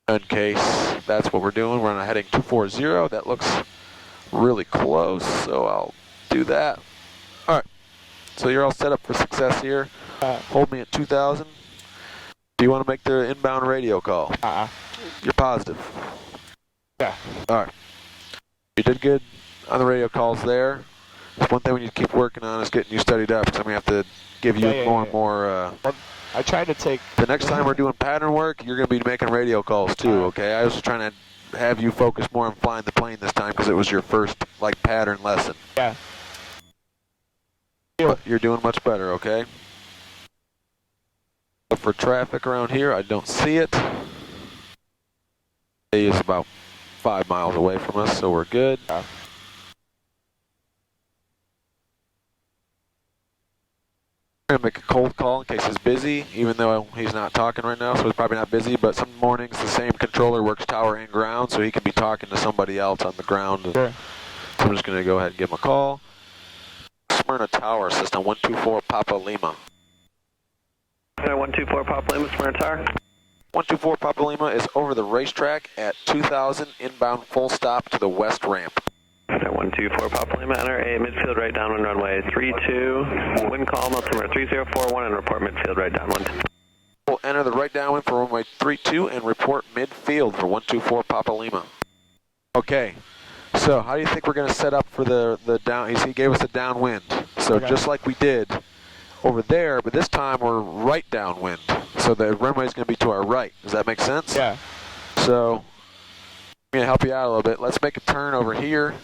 in case that's what we're doing. We're on a heading 240. That looks really close, so I'll do that. All right. So you're all set up for success here. Hold me at 2,000. Do you want to make the inbound radio call? You're positive? Yeah. All right. You did good on the radio calls there. There's one thing we need to keep working on is getting you studied up, because I'm going to have to give you more and more... I tried to take... The next time we're doing pattern work, you're going to be making radio calls too, okay? I was trying to have you focus more on flying the plane this time because it was your first, like, pattern lesson. Yeah. But you're doing much better, okay? Look for traffic around here. I don't see it. A is about 5 miles away from us, so we're good. Yeah. I'm going to make a cold call in case he's busy, even though he's not talking right now, so he's probably not busy, but some mornings the same controller works tower and ground, so he can be talking to somebody else on the ground. Sure. So I'm just going to go ahead and give him a call. Smyrna Tower, system 124 Papa Lima. 124 Papa Lima, Smyrna Tower. 124 Papa Lima is over the racetrack at 2,000, inbound full stop to the west ramp. 124 Papa Lima, enter a midfield right downwind runway 32, wind calm, altimeter 3041, and report midfield right downwind. We'll enter the right downwind for runway 32 and report midfield for 124 Papa Lima. Okay, so how do you think we're going to set up for the down? He gave us a downwind, so just like we did over there, but this time we're right downwind, so the runway is going to be to our right. Does that make sense? Yeah. So I'm going to help you out a little bit. Let's make a turn over here.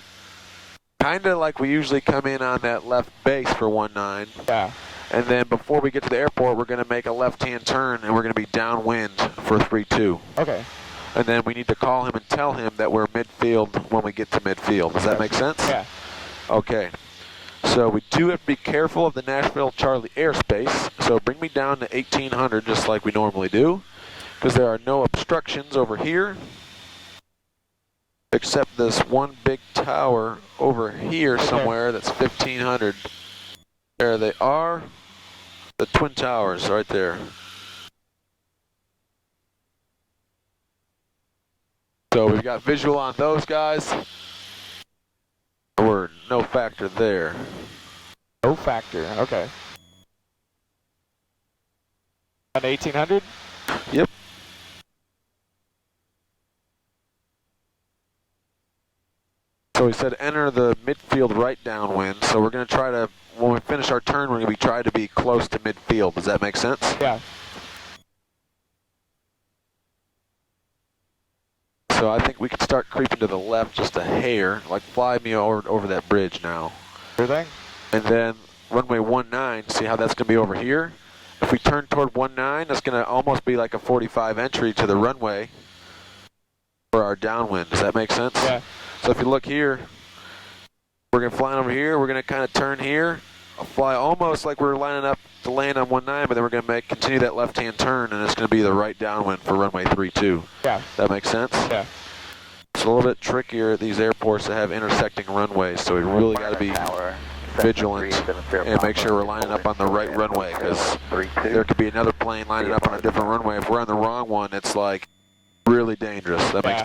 Kind of like we usually come in on that left base for 19. Yeah. And then before we get to the airport, we're going to make a left-hand turn, and we're going to be downwind for 32. Okay. And then we need to call him and tell him that we're midfield when we get to midfield. Does that make sense? Yeah. Okay. So we do have to be careful of the Nashville Charlie airspace. So bring me down to 1800 just like we normally do, because there are no obstructions over here, except this one big tower over here somewhere that's 1500. There they are, the twin towers right there. So we've got visual on those guys. We're no factor there. No factor, okay. On 1800? Yep. So we said enter the midfield right downwind. So we're going to try to, when we finish our turn, we're going to try to be close to midfield. Does that make sense? Yeah. So I think we can start creeping to the left just a hair, like fly me over that bridge now. Sure thing. And then runway 19, see how that's going to be over here? If we turn toward 19, that's going to almost be like a 45 entry to the runway for our downwind. Does that make sense? Yeah. So if you look here, we're going to fly over here, we're going to kind of turn here, fly almost like we're lining up to land on 19, but then we're going to continue that left-hand turn, and it's going to be the right downwind for runway 32. Yeah. That makes sense? Yeah. It's a little bit trickier at these airports that have intersecting runways, so we really got to be vigilant and make sure we're lining up on the right runway, because there could be another plane lining up on a different runway. If we're on the wrong one, it's like really dangerous. That makes.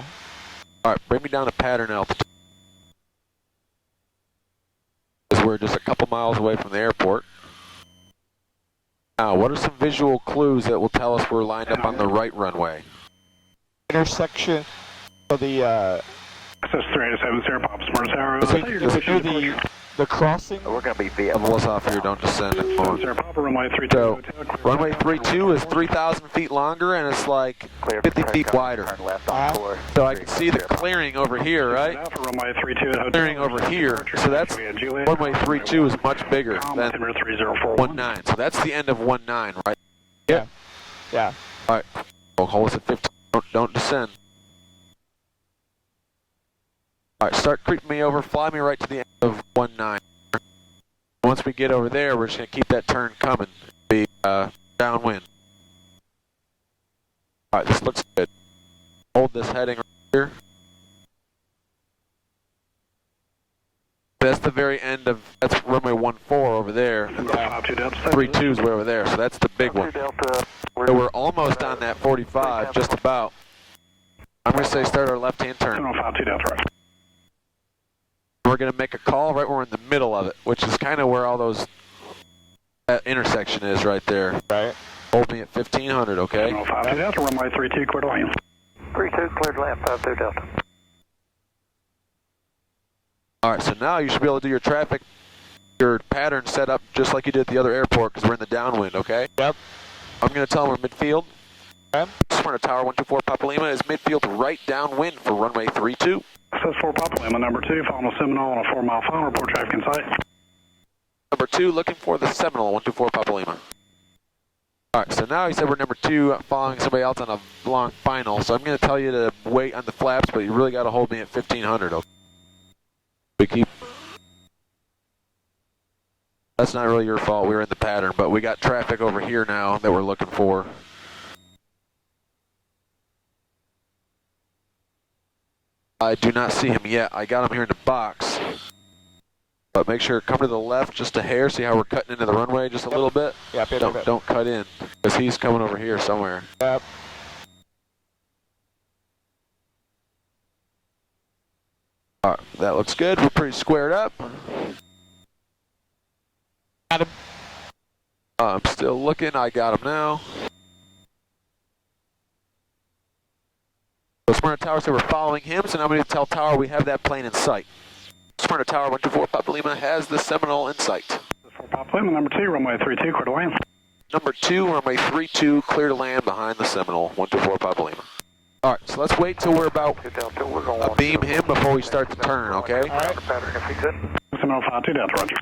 All right, bring me down to pattern altitude. Because we're just a couple miles away from the airport. Now, what are some visual clues that will tell us we're lined up on the right runway? Intersection of the, SS3870, Papa Smyrna Tower. is it near the crossing? We're going to be via. Level us off here, don't descend it. Come on. Papa, runway 32. So, runway 32 is 3,000 feet longer and it's like 50 feet wider. So I can see the clearing over here, right? Runway 32. Clearing over here. So that's, runway 32 is much bigger than 19. So that's the end of 19, right? Yeah. Yeah. Alright. Well, hold us at 15. Don't descend. Alright, start creeping me over, fly me right to the end of 19. Once we get over there, we're just going to keep that turn coming. Be downwind. Alright, this looks good. Hold this heading right here. That's the very end of, that's runway 14 over there. 32 is way over there, so that's the big one. So we're almost on that 45, just about. I'm going to say start our left-hand turn. We're going to make a call right where we're in the middle of it, which is kind of where all those, that intersection is right there. Right. Hold me at 1500, okay? 52 Delta, runway 32, clear to land. 32, cleared land, 52 Delta. Alright, so now you should be able to do your pattern set up just like you did at the other airport because we're in the downwind, okay? Yep. I'm going to tell them we're midfield. Okay. Smyrna Tower 124 Papa Lima is midfield right downwind for runway 32. SS4 Papa Lima, number 2, following a Seminole on a 4-mile final, report traffic in sight. Number 2, looking for the Seminole 124 Papa Lima. Alright, so now you said we're number 2 following somebody else on a long final, so I'm going to tell you to wait on the flaps, but you really got to hold me at 1500, okay? We keep... That's not really your fault, we were in the pattern, but we got traffic over here now that we're looking for. I do not see him yet. I got him here in the box. But make sure, come to the left just a hair, see how we're cutting into the runway just a little bit? Yeah, Don't cut in, because he's coming over here somewhere. Yep. Alright, that looks good. We're pretty squared up. Got him. I'm still looking. I got him now. So Smyrna Tower said we're following him, so now we need to tell Tower we have that plane in sight. Smyrna Tower 124 Papa Lima has the Seminole in sight. Papa Lima, number 2, runway 32, clear to land. Number 2, runway 32, clear to land behind the Seminole 124 Papa Lima. Alright, so let's wait till we're about beam him before we start the turn, okay? Alright. Seminole 52 Delta, roger.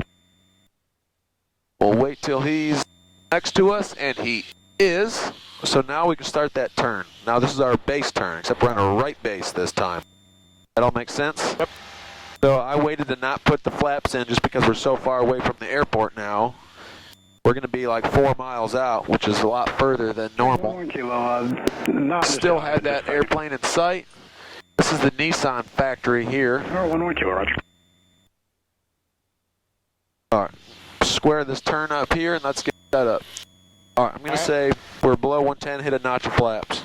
We'll wait till he's next to us, and he is. So now we can start that turn. Now this is our base turn, except we're on a right base this time. That all makes sense? Yep. So I waited to not put the flaps in just because we're so far away from the airport now. We're going to be like 4 miles out, which is a lot further than normal. Still had that airplane in sight. This is the Nissan factory here. 1 kilo, roger. Alright, square this turn up here and let's get that up. Alright, I'm going to say we're below 110, hit a notch of flaps.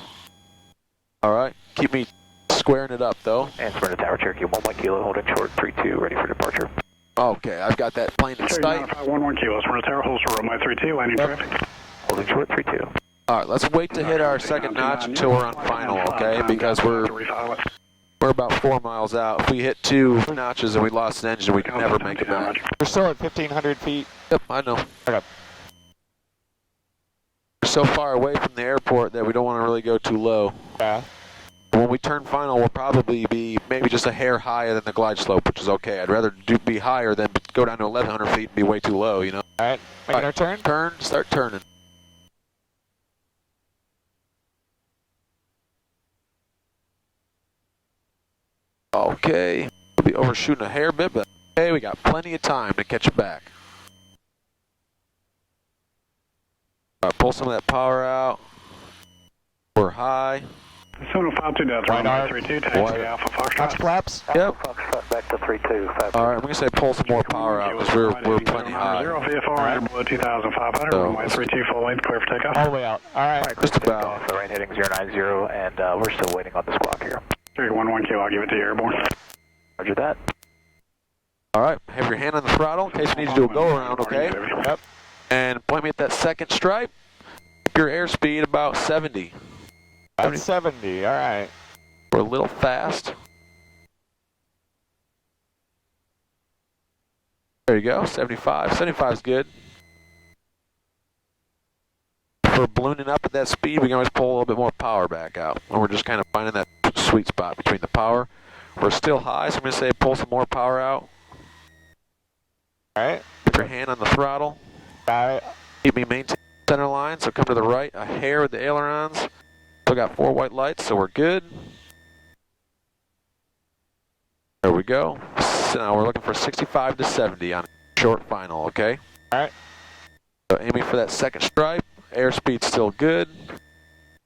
Alright, keep me squaring it up though. And Smyrna Tower, Cherokee 1 kilo, holding short 32, ready for departure. Okay, I've got that plane in sight. 1 kilo, Smyrna Tower, holds for runway 32, landing traffic. Holding short 32. Alright, let's wait to hit our second notch until we're on final, okay? Because we're about 4 miles out. If we hit 2 notches and we lost an engine, we'd never make it back. We're still at 1,500 feet. Yep, I know. Okay. We're so far away from the airport that we don't want to really go too low. Yeah. When we turn final, we'll probably be maybe just a hair higher than the glide slope, which is okay. I'd rather be higher than go down to 1,100 feet and be way too low, you know? Alright, making our turn? Turn, start turning. Okay, we'll be overshooting a hair bit, but hey, we got plenty of time to catch it back. All right, pull some of that power out. We're high. 752 Delta, runway 32, taxi Alpha Foxtrot. Notch flaps? Yep. Foxtrot back to 32. All right, I'm going to say pull some more power out because we're plenty high. 0 VFR, below 2,500, So, runway 32, full length, clear for takeoff. All the way out. Alright. Just about. The right heading 090, and we're still waiting on the squawk here. Cherokee 1 kilo, I'll give it to you, airborne. Roger that. All right, have your hand on the throttle in case you need to do a go around, okay? Yep. And point me at that second stripe. Keep your airspeed about 70. About 70, all right. We're a little fast. There you go, 75. 75 is good. For ballooning up at that speed, we can always pull a little bit more power back out. And we're just kind of finding that sweet spot between the power. We're still high, so I'm going to say pull some more power out. All right. Put your hand on the throttle. Got it. Keep me maintain center line, so come to the right a hair with the ailerons. Still got 4 white lights, so we're good. There we go. So now we're looking for 65 to 70 on short final, okay? All right. So aiming for that second stripe. Airspeed's still good.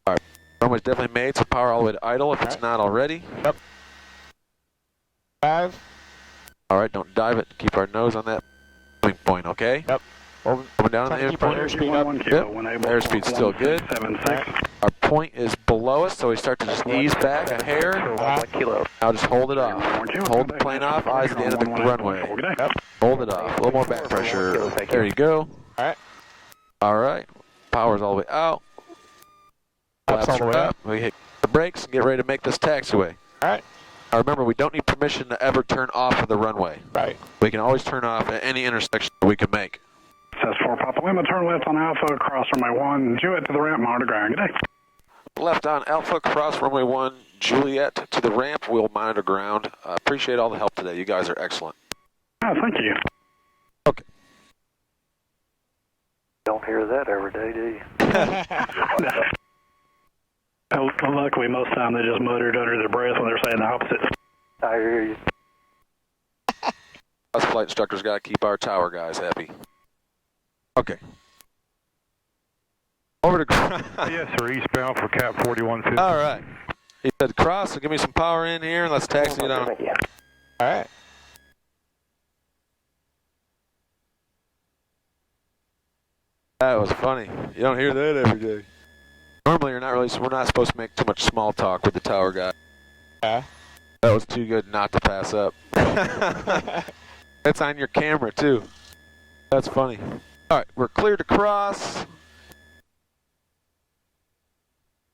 All right. Runway's definitely made, so power all the way to idle if it's not already. Yep. 5. All right, don't dive it. Keep our nose on that point, okay? Yep. Coming down on the Keep our airplane. airspeed up. Yep. Airspeed's still good. Our point is below us, so we start to just ease back a hair. Now just hold it off. Hold the plane off, eyes at the end of the runway. Yep. Hold it off. A little more back pressure. There you go. All right. All right. Power's all the way out. Flaps all the way up. We hit the brakes and get ready to make this taxiway. All right. Now remember, we don't need permission to ever turn off of the runway. Right. We can always turn off at any intersection we can make. Says 4 Papa Lima, turn left on Alpha, cross runway 1, Juliet to the ramp, monitor ground. Good day. Left on Alpha, cross runway 1, Juliet to the ramp, we'll monitor ground. Appreciate all the help today. You guys are excellent. Oh, thank you. Okay. Don't hear that every day, do you? Luckily, most of the time they just muttered under their breath when they're saying the opposite. I hear you. Us flight instructors got to keep our tower guys happy. Okay. Over to... Yes, sir. Eastbound for Cap 4150. All right. He said cross, so give me some power in here and let's taxi it on. All right. That was funny. You don't hear that every day. Normally, we're not supposed to make too much small talk with the tower guy. Yeah. That was too good not to pass up. That's on your camera, too. That's funny. All right, we're clear to cross.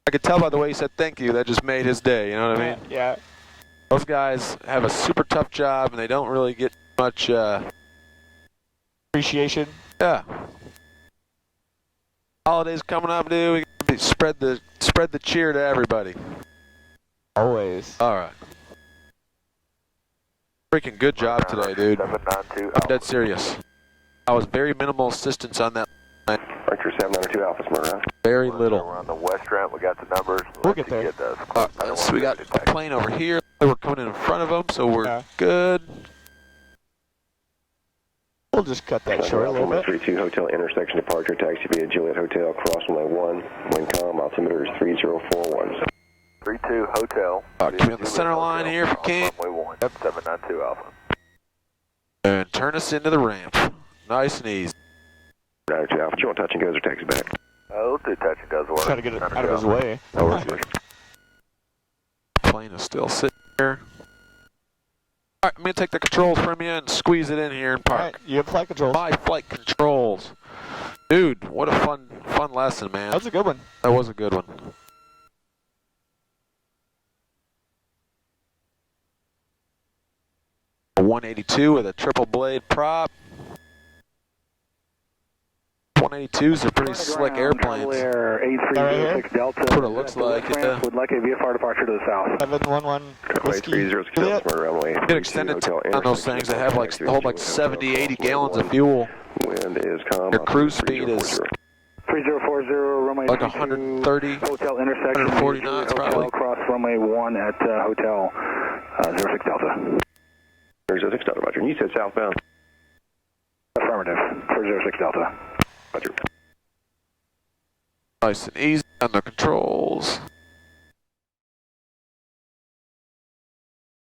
I could tell by the way he said thank you, that just made his day, you know what I mean? Yeah. Those guys have a super tough job, and they don't really get much... appreciation. Yeah. Holidays coming up, dude. We gotta spread the cheer to everybody. Always. All right. Freaking good job today, dude. I'm dead serious. I was very minimal assistance on that. Archer 792 Alpha Smyrna. Very little. We're on the west ramp. We got the numbers. We'll get there. So we got a plane over here. We're coming in front of them, so we're good. We'll just cut that short a little bit. 32 Hotel intersection departure taxi via Juliet Hotel, cross runway 1, Wincom, altimeter is 3041. 32 Hotel. Keep me on the center line here if you can. Runway 1, yep, 792 Alpha. And turn us into the ramp. Nice and easy. 92 Alpha, do you want touch and goes or taxi back? Oh, do touch and goes work. Try to get it out of his way. That works. Plane is still sitting here. All right, I'm going to take the controls from you and squeeze it in here and park. All right, you have flight controls. My flight controls. Dude, what a fun lesson, man. That was a good one. That was a good one. A 182 with a triple blade prop. 182s are pretty slick airplanes. A306 Delta. That's what it looks like. Yeah. Would like a VFR departure to the south. 711 Whiskey. Juliet. Get extended on those things. They have hold like 70, 80 gallons of fuel. Wind is calm. Your cruise speed is 3040 runway like 130, Hotel intersection. 140 knots probably. Cross runway 1 at Hotel 06 Delta. 06 Delta, Roger. And you said southbound? Affirmative. 06 Delta. Roger. Nice and easy on the controls.